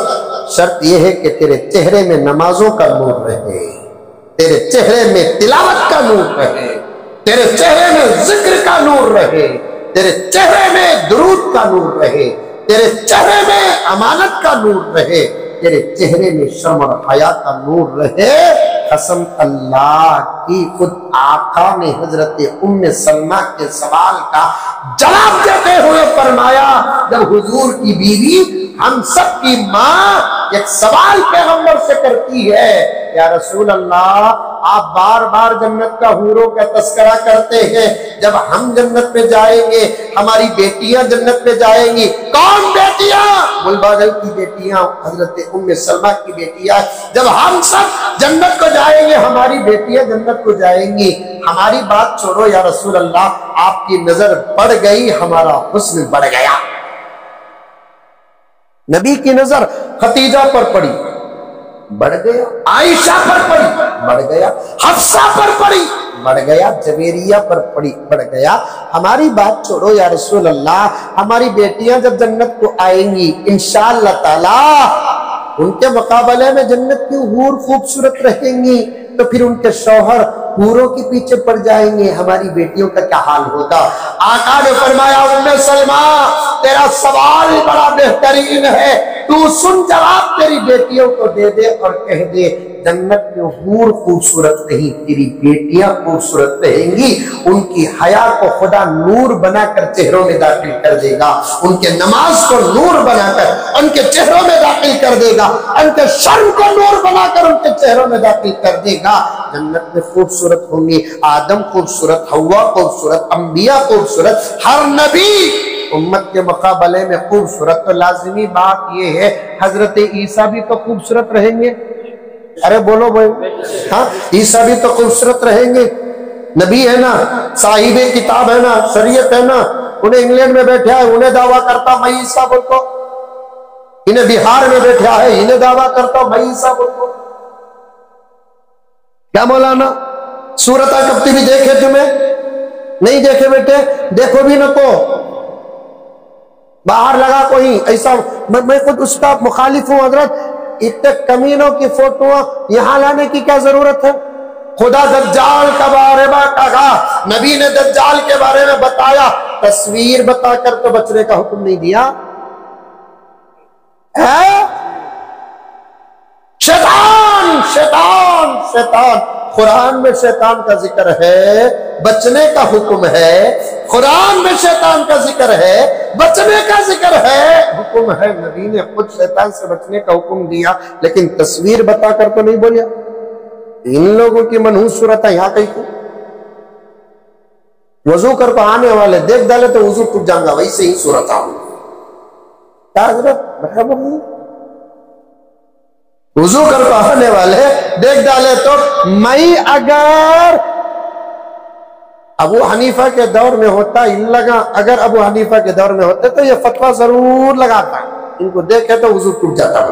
شرط یہ ہے کہ تیرے چہرے میں نمازوں کا نور رہے، تیرے چہرے میں تلاوت کا نور رہے، تیرے چہرے میں ذکر کا نور رہے، تیرے چہرے میں درود کا نور رہے، تیرے چہرے میں امانت کا نور رہے، تیرے چہرے میں شرم اور حیا کا نور رہے۔ قسم اللہ کی، خود آقا نے حضرت ام سلمہ کے سوال کا جواب دیتے ہوئے فرمایا، جب حضور کی بیوی ہم سب کی ماں ایک سوال پیغمبر سے کرتی ہے، یا رسول اللہ آپ بار بار جنت کا حوروں کا تذکرہ کرتے ہیں، جب ہم جنت میں جائیں گے ہماری بیٹیاں جنت میں جائیں گی، کون بیٹیاں؟ ملباغل کی بیٹیاں، حضرت ام سلمہ کی بیٹیاں، جب ہم سب جنت کو جائیں گے ہماری بیٹیاں جنت کو جائیں گی، ہماری بات چھوڑو یا رسول اللہ، آپ کی نظر بڑھ گئی، ہمارا حسن بڑھ گیا۔ نبی کی نظر خدیجہ پر پڑی، بڑھ گیا، عائشہ پر پڑی، بڑھ گیا، حفصہ پر پڑی، بڑھ گیا، جویریہ پر پڑی، بڑھ گیا۔ ہماری بات چھوڑو یا رسول اللہ، ہماری بیٹیاں جب جنت کو آئیں گی انشاءاللہ تعالی ان کے مقابلے میں جنت کی حور خوبصورت رہیں گی، تو پھر ان کے شوہر پوروں کے پیچھے پڑ جائیں گے، ہماری بیٹیوں کا کیا حال ہوگا؟ آقا نے فرمایا ام سلمہ تیرا سوال بڑا بہترین ہے، تو سن جواب تیری بیٹیوں کو دے دے اور کہہ دے جنت میں حور خوبصورت نہیں، تیری بیٹیاں خوبصورت رہیں گی، ان کی حیا کو خدا نور بنا کر چہروں میں داخل کر دے گا، ان کے نماز کو نور بنا کر ان کے چہروں میں داخل کر دے گا، ان کے شرم کو نور بنا کر ان کے چہروں میں داخل کر دے گا۔ جنت میں خوبصورت ہوں گے، آدم خوبصورت، حوا خوبصورت، انبیاء خوبصورت، ہر نبی امت کے مقابلے میں خوبصورت۔ تو لازمی بات یہ ہے حضرت عیسیٰ بھی تو خوبصورت رہیں گے، ارے بولو بھائی، ہاں عیسیٰ بھی تو خوبصورت رہیں گے، نبی ہے نا، صاحب کتاب ہے نا، شریعت ہے نا، انہیں انگلینڈ میں بیٹھا ہے، انہیں دعویٰ کرتا میں عیسیٰ بولتا، انہیں بہار میں بیٹھا ہے، انہیں دعویٰ کرتا میں عیسیٰ بولتا۔ کیا مولانا سورت کبتی بھی دیکھے تمہیں؟ نہیں دیکھے بیٹے، دیکھو بھی نہ کو، باہر لگا کوئی ایسا، میں خود اس کا مخالف ہوں حضرت، اتنے کمینوں کی فوٹوਆਂ یہاں لانے کی کیا ضرورت ہے؟ خدا دجال کا بارے میں کہا، نبی نے دجال کے بارے میں بتایا، تصویر بتا کر تو بچنے کا حکم نہیں دیا ہے؟ شیطان شیطان شیطان، قرآن میں شیطان کا ذکر ہے، بچنے کا حکم ہے، قرآن میں شیطان کا ذکر ہے، بچنے کا ذکر ہے، حکم ہے، نبی نے خود شیطان سے بچنے کا حکم دیا، لیکن تصویر بتا کر تو نہیں بولیا۔ ان لوگوں کی منحوس صورت ہے یہاں کہیں کو، وضو کر کو آنے والے دیکھ ڈالے تو وضو ٹوٹ جائے گا، ویسے ہی صورت آؤں کیا حضرت؟ وضو کر کو آنے والے دیکھ ڈالے تو میں اگر ابو حنیفہ کے دور میں ہوتا، ان لگا اگر ابو حنیفہ کے دور میں ہوتے تو یہ فتویٰ ضرور لگاتا، ان کو دیکھے تو وضو ٹوٹ جاتا۔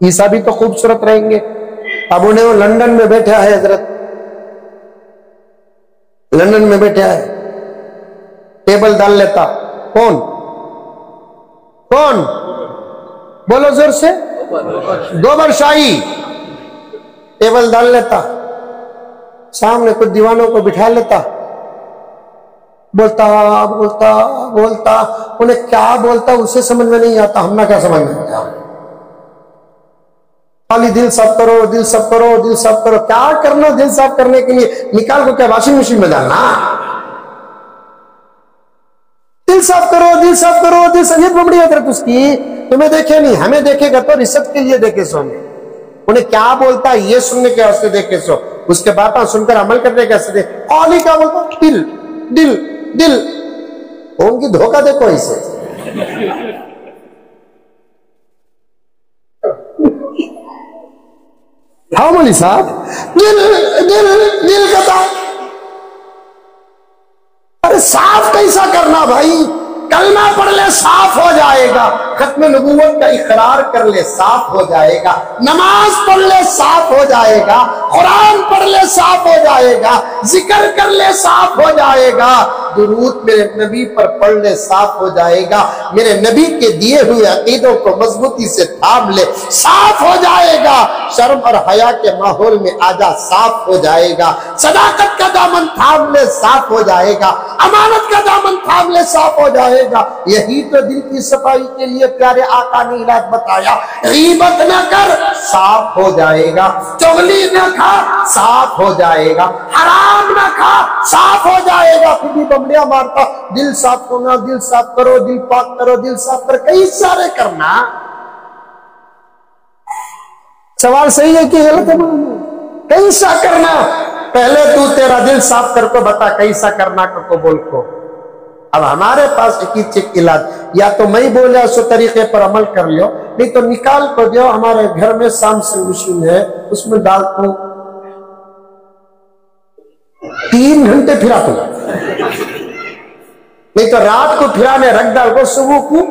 عیسیٰ بھی تو خوبصورت رہیں گے، اب انہیں وہ لندن میں بیٹھا ہے حضرت، لندن میں بیٹھا ہے، ٹیبل ڈال لیتا، کون کون بولو زور سے، گوبر شاہی، ٹیبل ڈال لیتا، سامنے کچھ دیوانوں کو بٹھا لیتا، بولتا بولتا بولتا، انہیں کیا بولتا اسے سمجھ میں نہیں آتا، ہم نہ کیا سمجھ میں آتا، خالی دل صاف کرو دل صاف کرو دل صاف کرو، کیا کرنا دل صاف کرنے کے لیے؟ نکال کو کیا واشنگ مشین میں ڈالنا؟ دل صاف کرو دل صاف کرو دل صاف، یہ بڑی حضرت اس کی تمہیں دیکھے نہیں، ہمیں دیکھے گا تو ریسرچ کے لیے دیکھے سونے، انہیں کیا بولتا ہے یہ سننے کے واسطے دیکھے سو، اس کے باتیں سن کر عمل کرنے کے واسطے دیکھ، قولی کیا بولتا؟ دل دل دل، ان کی دھوکہ دیکھو اسے، ہاں مولی صاحب، دل دل دل کہتا، ارے صاف کیسا کرنا بھائی؟ کلمہ پڑھ لے صاف ہو جائے گا، ختم نبوت کا اقرار کر لے صاف ہو جائے گا، نماز پڑھ لے صاف ہو جائے گا، قرآن پڑھ لے صاف ہو جائے گا، ذکر کر لے صاف ہو جائے گا، درود میرے نبی پر پڑھ لے صاف ہو جائے گا، میرے نبی کے دیے ہوئے عقیدوں کو مضبوطی سے تھام لے صاف ہو جائے گا، شرم اور حیا کے ماحول میں آجا صاف ہو جائے گا، صداقت کا دامن تھام لے صاف ہو جائے گا، امانت کا دامن تھام لے صاف ہو جائے گا۔ یہی تو دل کی صفائی کے لیے پیارے آقا نے علاج بتایا، غیبت نہ کر صاف ہو جائے گا، چغلی نہ کھا صاف ہو جائے گا، حرام نہ کھا صاف ہو جائے گا، پھر بھی بمڑیاں مارتا، دل صاف ہونا، دل صاف کرو، دل پاک کرو، دل صاف کر، کئی سارے کرنا۔ سوال صحیح ہے کہ غلط ہے؟ کیسا کرنا؟ پہلے تو تیرا دل صاف کر کو بتا کیسا کرنا کو بول کو۔ اب ہمارے پاس ایک ہی چیک علاج، یا تو میں بولیا سو طریقے پر عمل کر لیو، نہیں تو نکال کو دیو، ہمارے گھر میں سیمسنگ مشین ہے، اس میں ڈال تو 3 گھنٹے پھرا تو، نہیں تو رات کو پھرانے رکھ ڈال کو، صبح کو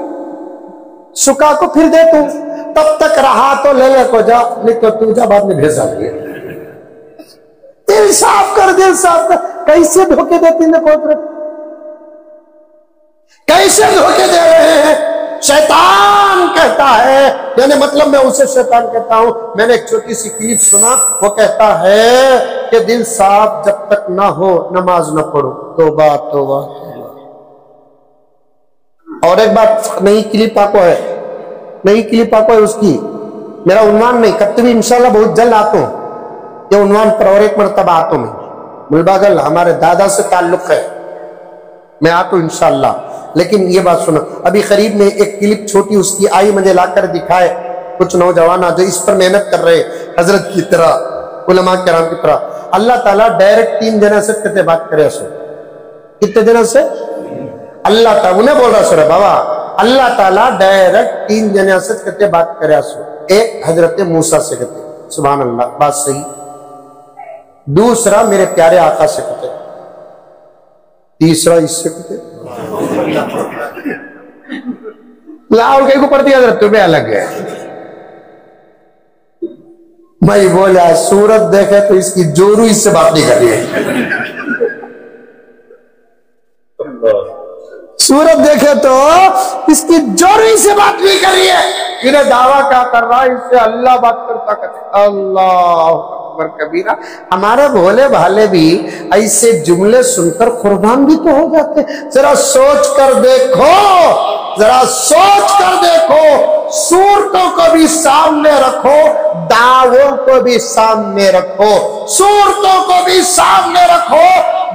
سکا کو پھر دے تو، تب تک رہا تو لے لے کو جا، نہیں تو تو جا بعد میں بھیجا لیے۔ دل صاف کر، دل صاف کر، کیسے دھوکے دیتی ہیں قدرت، کیسے دھوکے دے رہے ہیں؟ شیطان کہتا کہتا ہے، یعنی مطلب میں اسے شیطان کہتا ہوں. میں نے ایک چھوٹی سی کلپ سنا، وہ کہتا ہے کہ دل صاف جب تک نہ ہو نماز نہ پڑھو. توبہ توبہ. اور ایک بات، نئی کلپ آپ کو ہے، نئی کلپ آپ کو ہے اس کی. میرا عنوان نہیں، کبھی بھی انشاءاللہ بہت جلد آتا ہوں یہ عنوان پر، اور ایک مرتبہ آتا ہوں. میں ملباگل ہمارے دادا سے تعلق ہے، میں آتا ہوں انشاءاللہ. لیکن یہ بات سنو، ابھی قریب میں ایک کلپ چھوٹی اس کی آئی، مجھے لا کر دکھائے کچھ نوجوان جو اس پر محنت کر رہے، حضرت کی طرح، علماء کرام کی طرح. اللہ تعالیٰ ڈائریکٹ 3 جنہ سے کتے بات کرے سو. کتنے جنہ سے؟ اللہ تعالیٰ انہیں بول رہا سو رہے بابا، اللہ تعالیٰ ڈائریکٹ 3 جنہ سے کتے بات کرے سو. ایک حضرت موسیٰ سے کتے، سبحان اللہ، بات صحیح. دوسرا میرے پیارے آقا سے کتے، تیسرا اس سے کتے. لاؤ کے کو پڑتی حضرت تمہیں الگ ہے. میں بولا سورت دیکھے تو اس کی جورو اس سے بات نہیں کر رہی ہے. سورت دیکھے تو اس کی جورو اس سے بات نہیں کر رہی ہے. انہیں دعویٰ کیا کر رہا ہے، اس سے اللہ بات کرتا کہتے اللہ اکبر کبیرہ. ہمارے بھولے بھالے بھی ایسے جملے سن کر قربان بھی تو ہو جاتے. ذرا سوچ کر دیکھو، ذرا سوچ کر دیکھو. صورتوں کو بھی سامنے رکھو، دعووں کو بھی سامنے رکھو. صورتوں کو بھی سامنے رکھو،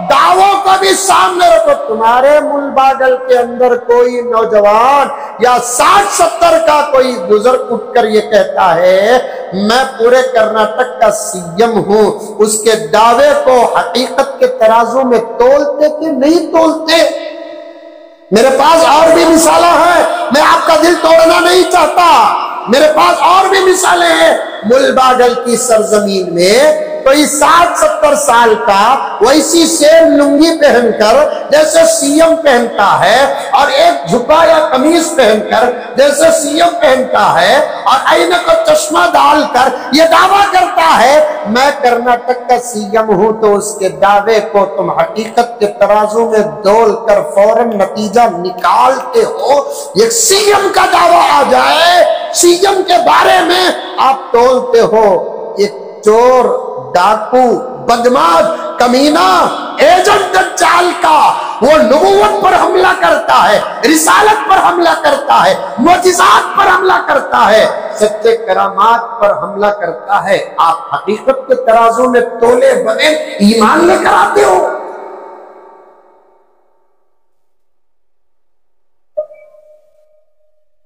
دعووں کو بھی سامنے رکھو. تمہارے ملباگل کے اندر کوئی نوجوان یا 60-70 کا کوئی بزرگ اٹھ کر یہ کہتا ہے میں پورے کرناٹک کا سی ایم ہوں، اس کے دعوے کو حقیقت کے ترازو میں تولتے کہ نہیں تولتے؟ میرے پاس اور بھی مثالیں ہیں، میں آپ کا دل توڑنا نہیں چاہتا. میرے پاس اور بھی مثالیں ہیں. ملباگل کی سرزمین میں کوئی 60-70 سال کا ویسی سیم لنگی پہن کر جیسے سی ایم پہنتا ہے، اور ایک جھکا یا قمیص پہن کر جیسے سی ایم پہنتا ہے، اور عینک کو چشمہ ڈال کر یہ دعویٰ کرتا ہے میں کرناٹک کا سی ایم ہوں، تو اس کے دعوے کو تم حقیقت کے ترازو میں دول کر فوراً نتیجہ نکالتے ہو. ایک سی ایم کا دعویٰ آ جائے، سی ایم کے بارے میں آپ تولتے ہو. ایک چور، ڈاکو، بدماش، کمینہ، ایجنٹ دجال کا وہ نبوت پر حملہ کرتا ہے، رسالت پر حملہ کرتا ہے، معجزات پر حملہ کرتا ہے، سچے کرامات پر حملہ کرتا ہے. آپ حقیقت کے ترازو میں تولے بغیر ایمان لے کر آتے ہو.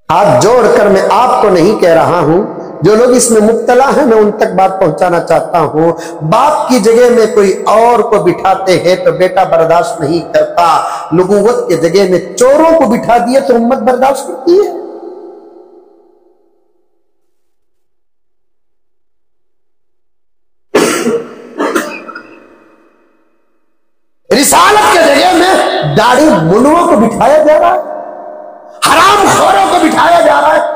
ہاتھ جوڑ کر میں آپ کو نہیں کہہ رہا ہوں، جو لوگ اس میں مبتلا ہیں میں ان تک بات پہنچانا چاہتا ہوں. باپ کی جگہ میں کوئی اور کو بٹھاتے ہیں تو بیٹا برداشت نہیں کرتا. نبوت کی جگہ میں چوروں کو بٹھا دیے تو امت برداشت کرتی ہے. رسالت کی جگہ میں داڑھی منوں کو بٹھایا جا رہا ہے، حرام خوروں کو بٹھایا جا رہا ہے.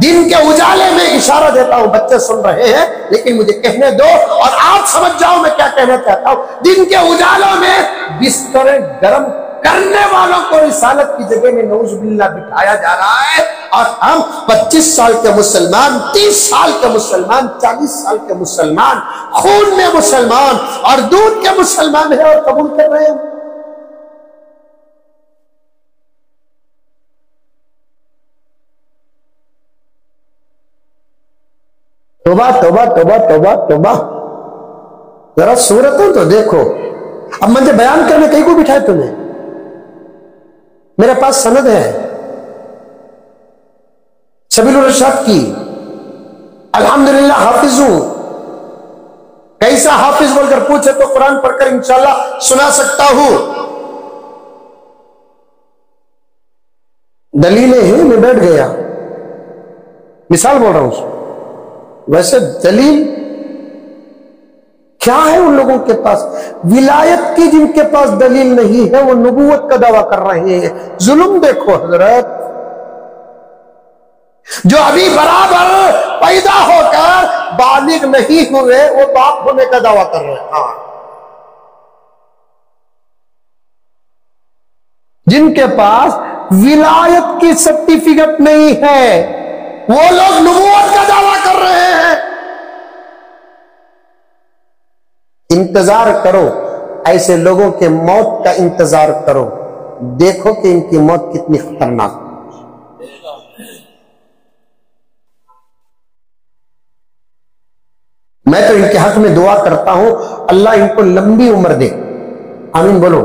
دن کے اجالے میں اشارہ دیتا ہوں، بچے سن رہے ہیں لیکن مجھے کہنے دو اور آپ سمجھ جاؤ میں کیا کہنا چاہتا ہوں. دن کے اجالوں میں بستر گرم کرنے والوں کو رسالت کی جگہ میں نعوذ باللہ بٹھایا جا رہا ہے، اور ہم 25 سال کے مسلمان، 30 سال کے مسلمان، 40 سال کے مسلمان، خون میں مسلمان اور دودھ کے مسلمان ہیں اور قبول کر رہے ہیں. توبہ توبہ توبہ توبہ توبہ. ذرا صورتوں تو دیکھو. اب مجھے بیان کرنے کہیں کو بٹھائے تمہیں؟ میرے پاس سند ہے سبیل الرشاد کی، الحمدللہ حافظ ہوں. کیسا حافظ بول کر پوچھے تو قرآن پڑھ کر انشاءاللہ سنا سکتا ہوں. دلیلیں ہیں، میں بیٹھ گیا، مثال بول رہا ہوں. ویسے دلیل کیا ہے ان لوگوں کے پاس؟ ولایت کی جن کے پاس دلیل نہیں ہے وہ نبوت کا دعویٰ کر رہے ہیں. ظلم دیکھو حضرت، جو ابھی برابر پیدا ہو کر بالغ نہیں ہوئے وہ باپ ہونے کا دعویٰ کر رہے ہیں. جن کے پاس ولایت کی سرٹیفکیٹ نہیں ہے وہ لوگ نبوت کا دعویٰ کر رہے ہیں۔ انتظار کرو، ایسے لوگوں کے موت کا انتظار کرو، دیکھو کہ ان کی موت کتنی خطرناک ہے۔ میں تو ان کے حق میں دعا کرتا ہوں اللہ ان کو لمبی عمر دے، آمین بولو،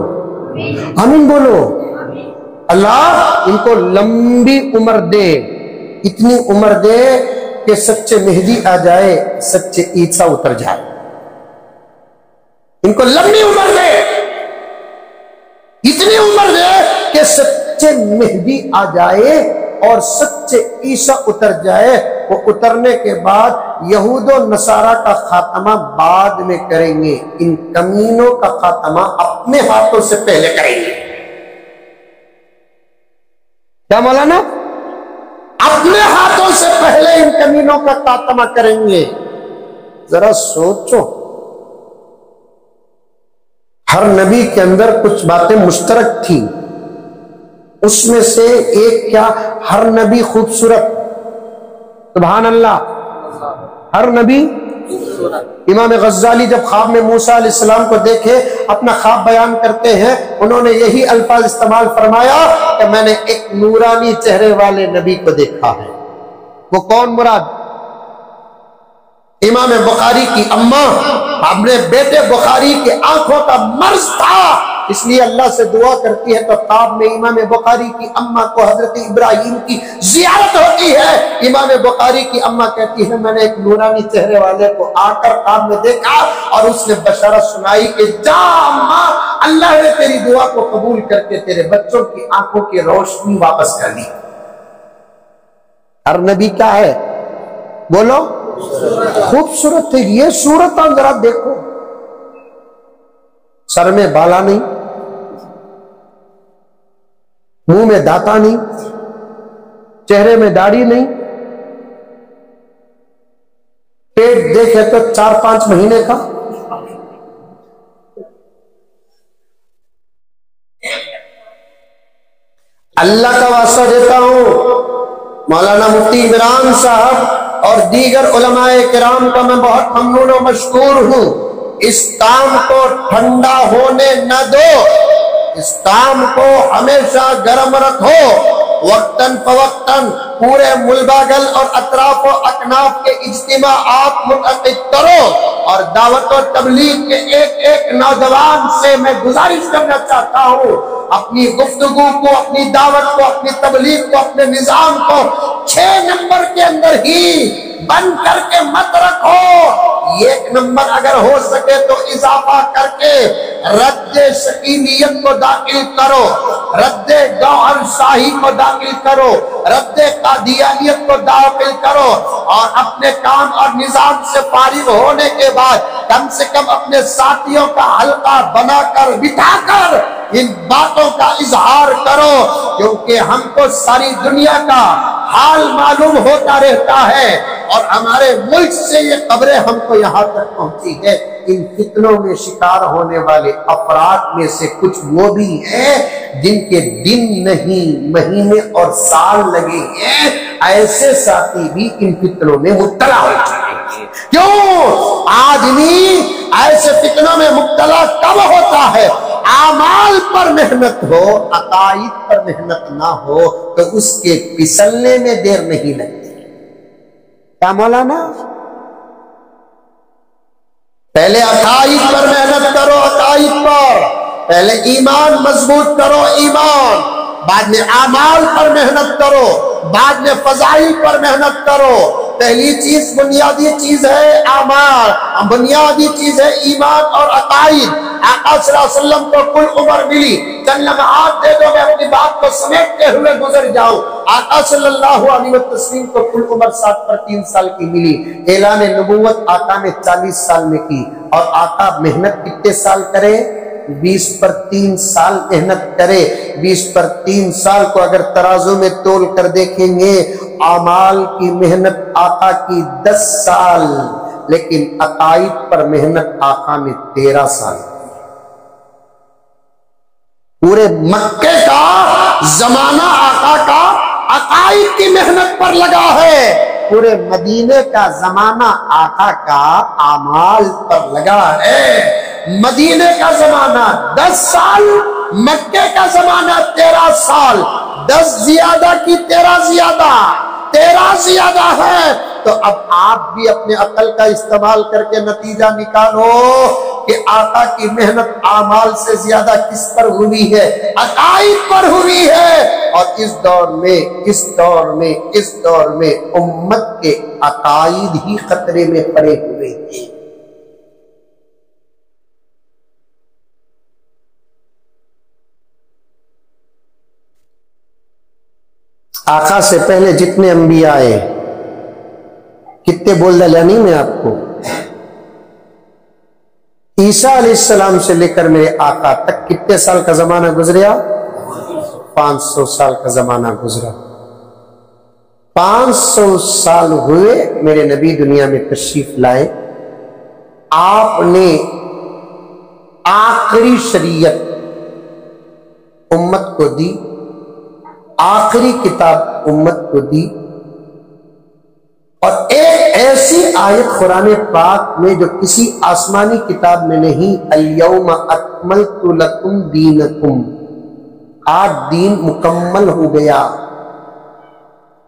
آمین بولو، اللہ ان کو لمبی عمر دے، اتنی عمر دے کہ سچے مہدی آ جائے، سچے عیسیٰ اتر جائے، ان کو لمبی عمر دے، اتنی عمر دے کہ سچے مہدی آ جائے اور سچے عیسیٰ اتر جائے۔ وہ اترنے کے بعد یہود و نصارہ کا خاتمہ بعد میں کریں گے، ان کمینوں کا خاتمہ اپنے ہاتھوں سے پہلے کریں گے۔ کیا مولانا؟ اپنے ہاتھوں سے پہلے ان کمینوں کا خاتمہ کریں گے۔ ذرا سوچو، ہر نبی کے اندر کچھ باتیں مشترک تھیں، اس میں سے ایک کیا، ہر نبی خوبصورت، سبحان اللہ، ہر نبی۔ امام غزالی جب خواب میں موسیٰ علیہ السلام کو دیکھے، اپنا خواب بیان کرتے ہیں، انہوں نے یہی الفاظ استعمال فرمایا کہ میں نے ایک نورانی چہرے والے نبی کو دیکھا ہے۔ وہ کون مراد؟ امام بخاری کی اماں، اپنے بیٹے بخاری کے آنکھوں کا مرض تھا، اس لیے اللہ سے دعا کرتی ہے تو خواب میں امام بخاری کی اماں کو حضرت ابراہیم کی زیارت ہوتی ہے۔ امام بخاری کی اماں کہتی ہے میں نے ایک نورانی چہرے والے کو آ کر خواب میں دیکھا اور اس نے بشارت سنائی کہ جا اماں، اللہ نے تیری دعا کو قبول کر کے تیرے بچوں کی آنکھوں کی روشنی واپس کر دی۔ ہر نبی کیا ہے بولو؟ خوبصورت ہے۔ یہ صورت ذرا دیکھو، سر میں بالا نہیں، منہ میں دانتا نہیں، چہرے میں داڑھی نہیں، پیٹ دیکھے تو 4-5 مہینے کا، اللہ کا واسطہ دیتا ہوں مولانا مفتی عمران صاحب اور دیگر علماء کرام کا میں بہت ممنون و مشکور ہوں، اس کام کو ٹھنڈا ہونے نہ دو، اس کام کو ہمیشہ گرم رکھو، وقتاً فوقتاً پورے ملباگل اور اطراف و اکناف کے اجتماعات منعقد کرو، اور دعوت و تبلیغ کے ایک ایک نوجوان سے میں گزارش کرنا چاہتا ہوں اپنی گفتگو کو، اپنی دعوت کو، اپنی تبلیغ کو، اپنے نظام کو 6 نمبر کے اندر ہی بند کر کے مت رکھو، 1 نمبر اگر ہو سکے تو اضافہ کر کے رد شکیلیت کو داخل کرو، رد گوہر شاہی کو داخل کرو، رد قادیانیت کو داخل کرو، اور اپنے کام اور نظام سے فارغ ہونے کے بعد کم سے کم اپنے ساتھیوں کا حلقہ بنا کر بٹھا کر ان باتوں کا اظہار کرو، کیونکہ ہم کو ساری دنیا کا حال معلوم ہوتا رہتا ہے اور ہمارے ملک سے یہ خبریں ہم کو یہاں تک پہنچی ہے۔ ان فتنوں میں شکار ہونے والے افراد میں سے کچھ وہ بھی ہیں جن کے دن نہیں مہینے اور سال لگے ہیں، ایسے ساتھی بھی ان فتنوں میں مبتلا ہو چکے ہیں۔ کیوں؟ آدمی ایسے فتنوں میں مبتلا کب ہوتا ہے؟ اعمال پر محنت ہو، عقائد پر محنت نہ ہو تو اس کے پھسلنے میں دیر نہیں لگتی۔ کیا مولانا؟ پہلے عقائد پر محنت کرو، عقائد پر پہلے ایمان مضبوط کرو، ایمان، بعد میں اعمال پر محنت کرو، بعد میں فضائل پر محنت کرو۔ پہلی چیز بنیادی چیز ہے اعمال، بنیادی چیز ہے ایمان اور عقائد۔ آقا صلی اللہ علیہ وسلم کو کل عمر ملی، چند لمحات دے دو میں اپنی بات کو سمیٹتے ہوئے گزر جاؤں۔ آقا صلی اللہ علیہ وسلم کو کل عمر 7 پر 3 سال کی ملی، اعلان نبوت آقا نے 40 سال میں کی، اور آقا محنت کتنے سال کرے؟ 20 پر 3 سال محنت کرے۔ 20 پر 3 سال کو اگر ترازو میں تول کر دیکھیں گے، اعمال کی محنت آقا کی 10 سال، لیکن عقائد پر محنت آقا نے 13 سال۔ پورے مکے کا زمانہ آقا کا عقائد کی محنت پر لگا ہے، پورے مدینے کا زمانہ آقا کا اعمال پر لگا ہے۔ مدینے کا زمانہ 10 سال، مکے کا زمانہ 13 سال، 10 زیادہ کی 13 زیادہ، 13 زیادہ ہے۔ تو اب آپ بھی اپنے عقل کا استعمال کر کے نتیجہ نکالو کہ آقا کی محنت اعمال سے زیادہ کس پر ہوئی ہے؟ عقائد پر ہوئی ہے۔ اور اس دور میں امت کے عقائد ہی خطرے میں پڑے ہوئے ہیں۔ آقا سے پہلے جتنے انبیاء آئے، کتنے بول دلانی میں آپ کو، عیسیٰ علیہ السلام سے لے کر میرے آقا تک کتنے سال کا زمانہ گزریا؟ 500 سال کا زمانہ گزرا۔ 500 سال ہوئے میرے نبی دنیا میں تشریف لائے۔ آپ نے آخری شریعت امت کو دی، آخری کتاب امت کو دی، اور ایک ایسی آیت قرآن پاک میں جو کسی آسمانی کتاب میں نہیں، الیوم اکملت لکم دینکم، آج دین مکمل ہو گیا۔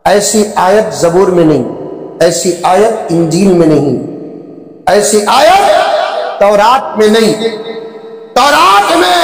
ایسی آیت زبور میں نہیں، ایسی آیت انجیل میں نہیں، ایسی آیت تورات میں نہیں۔ تورات میں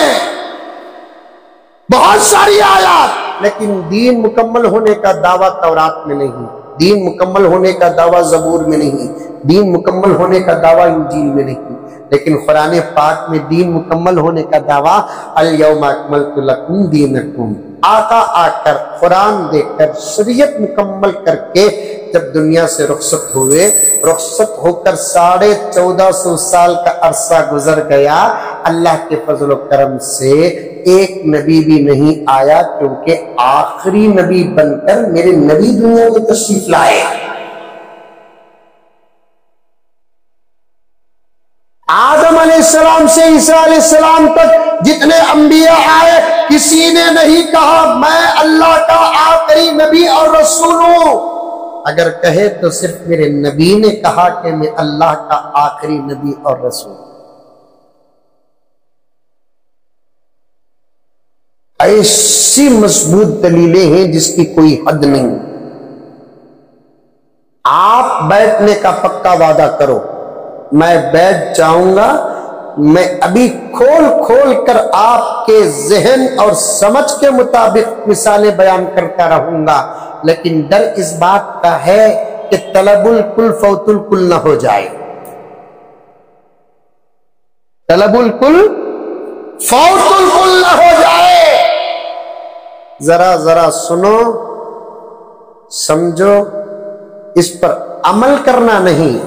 بہت ساری آیات، لیکن دین مکمل ہونے کا دعویٰ تورات میں نہیں، دین مکمل ہونے کا دعویٰ زبور میں نہیں، دین مکمل ہونے کا دعویٰ انجیل میں نہیں، لیکن قرآن پاک میں دین مکمل ہونے کا دعویٰ الیوم اکملت لکم دینکم۔ آقا آ کر قرآن دے کر شریعت مکمل کر کے جب دنیا سے رخصت ہوئے، رخصت ہو کر 1450 سال کا عرصہ گزر گیا، اللہ کے فضل و کرم سے ایک نبی بھی نہیں آیا، کیونکہ آخری نبی بن کر میرے نبی دنیا میں تشریف لائے۔ آدم علیہ السلام سے عیسیٰ علیہ السلام تک جتنے انبیاء آئے، کسی نے نہیں کہا میں اللہ کا آخری نبی اور رسول ہوں۔ اگر کہے تو صرف میرے نبی نے کہا کہ میں اللہ کا آخری نبی اور رسول ہوں۔ ایسی مضبوط دلیلیں ہیں جس کی کوئی حد نہیں۔ آپ بیٹھنے کا پکا وعدہ کرو، میں بیٹھ جاؤں گا، میں ابھی کھول کھول کر آپ کے ذہن اور سمجھ کے مطابق مثالیں بیان کرتا رہوں گا، لیکن ڈر اس بات کا ہے کہ طلب الکل فوت الکل نہ ہو جائے۔ طلب الکل فوت الکل نہ ہو جائے۔ ذرا سنو، سمجھو، اس پر عمل کرنا نہیں،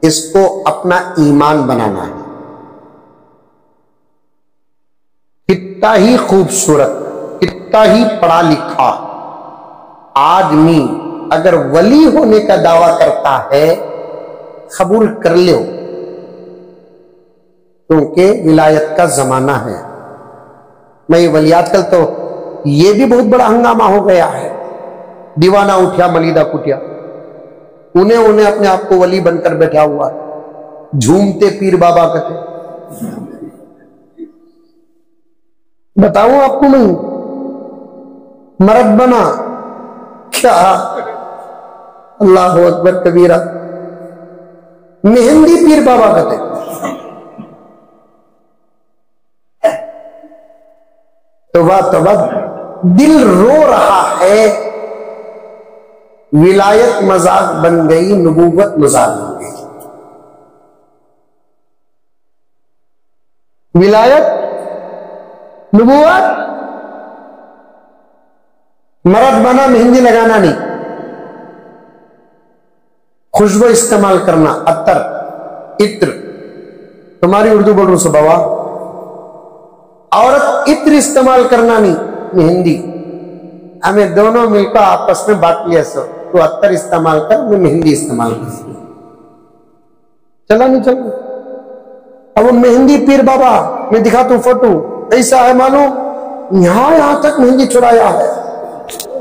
اس کو اپنا ایمان بنانا ہے۔ کتنا ہی خوبصورت، کتنا ہی پڑھا لکھا آدمی اگر ولی ہونے کا دعویٰ کرتا ہے، قبول کر لو، کیونکہ ولایت کا زمانہ ہے۔ میں یہ ولیات کل تو یہ بھی بہت بڑا ہنگامہ ہو گیا ہے، دیوانہ اٹھیا ملیدہ کٹیا، انہیں اپنے آپ کو ولی بن کر بیٹھا ہوا ہے، جھومتے پیر بابا کہتے۔ بتاؤں آپ کو، میں مرد بنا کیا؟ اللہ اکبر کبیرہ، مہندی پیر بابا کہتے۔ توبہ دل رو رہا ہے، ولایت مذاق بن گئی، نبوت مذاق بن گئی۔ ولایت، نبوت، مرد بنا مہندی لگانا نہیں، خوشبو استعمال کرنا، عطر، عطر، تمہاری اردو بول رہا ہوں سب بابا، عورت عطر استعمال کرنا نہیں، مہندی۔ ہمیں دونوں مل کر آپس میں بات لیا، سو تو عطر استعمال کر، میں مہندی استعمال کر، چلا نہیں چلا۔ اب وہ مہندی پیر بابا میں دکھاتا ہوں فوٹو، ایسا ہے معلوم، یہاں تک مہندی چھڑایا ہے،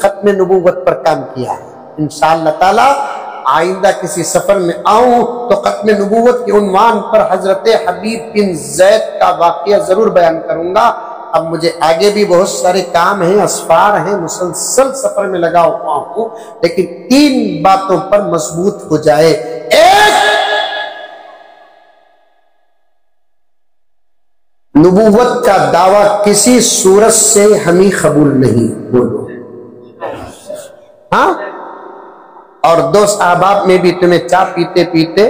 ختم نبوت پر کام کیا ہے۔ انشاءاللہ تعالی آئندہ کسی سفر میں آؤں تو ختم نبوت کے عنوان پر حضرت حبیب بن زید کا واقعہ ضرور بیان کروں گا۔ اب مجھے آگے بھی بہت سارے کام ہیں، اسفار ہیں، مسلسل سفر میں لگا ہوا ہوں، لیکن 3 باتوں پر مضبوط ہو جائے۔ ایک، نبوت کا دعویٰ کسی صورت سے ہمیں قبول نہیں، بولو ہاں۔ اور دوست احباب میں بھی تمہیں چائے پیتے پیتے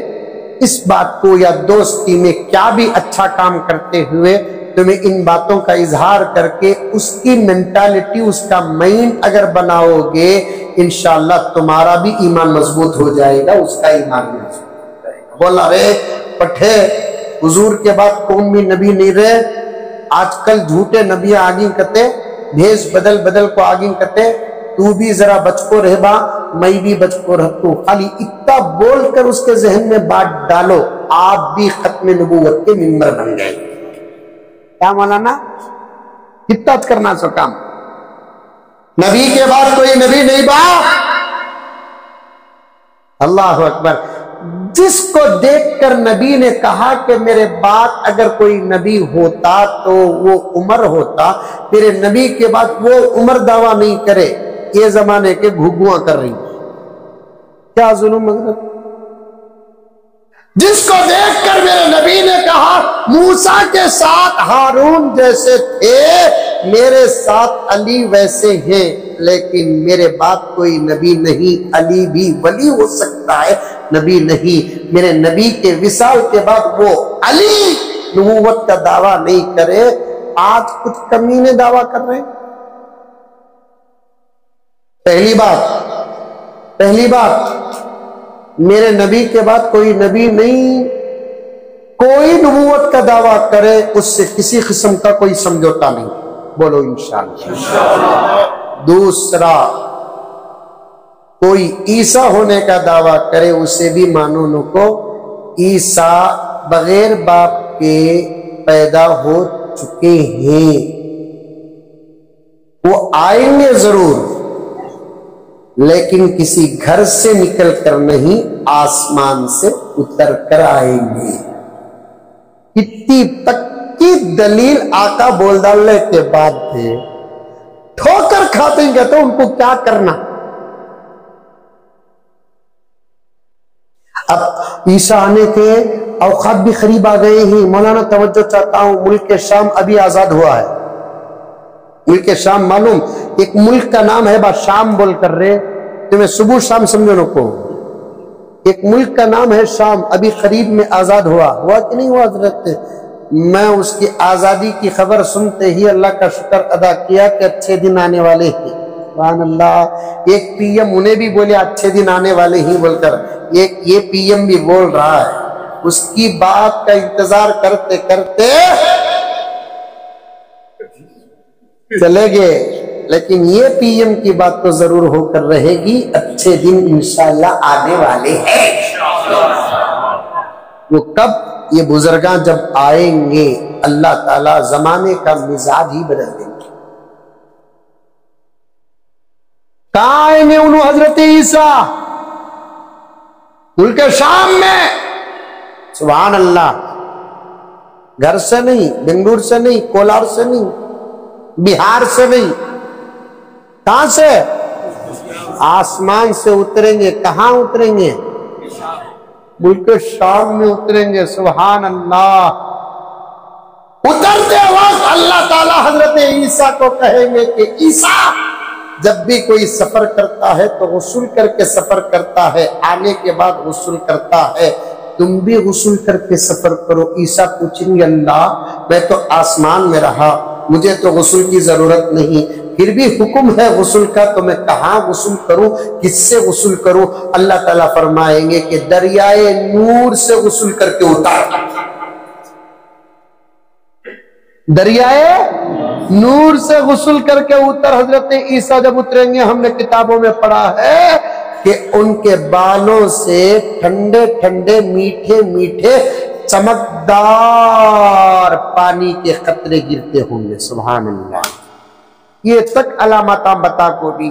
اس بات کو، یا دوستی میں کیا بھی اچھا کام کرتے ہوئے تمہیں ان باتوں کا اظہار کر کے اس کی مینٹالٹی، اس کا مائنڈ اگر بناؤ گے، انشاءاللہ تمہارا بھی ایمان مضبوط ہو جائے گا، اس کا ایمان بھی مضبوط ہو جائے گا۔ بولا رے پٹھے، حضور کے بعد کون بھی نبی نہیں رہے، آج کل جھوٹے نبی آگیں کتے، بھیس بدل بدل کو آگیں کتے، تو بھی ذرا بچ کو رہ با، میں بھی بچ کو رہتوں، خالی اتنا بول کر اس کے ذہن میں بات ڈالو، آپ بھی ختم نبوت کے ممبر بن گئے۔ کیا مولانا کتنا کرنا سو کام، نبی کے بعد کوئی نبی نہیں با۔ اللہ اکبر۔ جس کو دیکھ کر نبی نے کہا کہ میرے بعد اگر کوئی نبی ہوتا تو وہ عمر ہوتا، میرے نبی کے بعد وہ عمر دعویٰ نہیں کرے، یہ زمانے کے گھگواں کر رہی، کیا ظلم حضرت۔ جس کو دیکھ کر میرے نبی نے کہا موسیٰ کے ساتھ ہارون جیسے تھے، میرے ساتھ علی ویسے ہیں، لیکن میرے بعد کوئی نبی نہیں، علی بھی ولی ہو سکتا ہے، نبی نہیں۔ میرے نبی کے وصال کے بعد وہ علی نبوت کا دعویٰ نہیں کرے، آج کچھ کمینے دعویٰ کر رہے ہیں۔ پہلی بات میرے نبی کے بعد کوئی نبی نہیں، کوئی نبوت کا دعویٰ کرے اس سے کسی قسم کا کوئی سمجھوتا نہیں، بولو انشاءاللہ۔ دوسرا، کوئی عیسیٰ ہونے کا دعویٰ کرے اسے بھی مانو نو کو، عیسیٰ بغیر باپ کے پیدا ہو چکے ہیں، وہ آئیں گے ضرور، لیکن کسی گھر سے نکل کر نہیں، آسمان سے اتر کر آئیں گے۔ کتنی پکی دلیل آقا بول ڈالنے کے بعد تھے، ٹھوکر کھاتے ہیں تو ان کو کیا کرنا۔ اب عیسیٰ آنے کے اوقات بھی قریب آ گئے ہیں۔ مولانا توجہ چاہتا ہوں، ملک شام ابھی آزاد ہوا ہے۔ ملک شام معلوم، ایک ملک کا نام ہے، بات شام بول کر رہے تمہیں صبح شام سمجھو نو کو، ایک ملک کا نام ہے شام، ابھی قریب میں آزاد ہوا کہ نہیں ہوا حضرت؟ میں اس کی آزادی کی خبر سنتے ہی اللہ کا شکر ادا کیا کہ اچھے دن آنے والے ہیں۔ سبحان اللہ۔ ایک پی ایم انہیں بھی بولے اچھے دن آنے والے ہی بول کر، ایک یہ پی ایم بھی بول رہا ہے، اس کی بات کا انتظار کرتے کرتے چلے گئے، لیکن یہ پی ایم کی بات تو ضرور ہو کر رہے گی، اچھے دن انشاءاللہ آنے والے ہیں۔ وہ کب؟ یہ بزرگاں جب آئیں گے، اللہ تعالیٰ زمانے کا مزاج ہی بدل دیں گے۔ کہاں آئیں گے انہوں حضرت عیسیٰ؟ ملک شام میں۔ سبحان اللہ۔ گھر سے نہیں، بنگلور سے نہیں، کولار سے نہیں، بہار سے نہیں، کہاں سے؟ آسمان سے اتریں گے۔ کہاں اتریں گے؟ ملک شام میں اتریں گے۔ سبحان اللہ۔ اترتے وقت اللہ تعالی حضرت عیسیٰ کو کہیں گے کہ عیسیٰ، جب بھی کوئی سفر کرتا ہے تو غسل کر کے سفر کرتا ہے، آنے کے بعد غسل کرتا ہے، تم بھی غسل کر کے سفر کرو۔ عیسیٰ پوچھیں گے اللہ، میں تو آسمان میں رہا، مجھے تو غسل کی ضرورت نہیں، پھر بھی حکم ہے غسل کا، تو میں کہاں غسل کروں، کس سے غسل کروں؟ اللہ تعالیٰ فرمائیں گے کہ دریائے نور سے غسل کر کے اتار۔ دریائے نور سے غسل کر کے اتر۔ حضرت عیسیٰ جب اتریں گے، ہم نے کتابوں میں پڑھا ہے کہ ان کے بالوں سے ٹھنڈے ٹھنڈے میٹھے میٹھے چمکدار پانی کے قطرے گرتے ہوں گے۔ سبحان اللہ۔ یہ تک علامات بتا کو بھی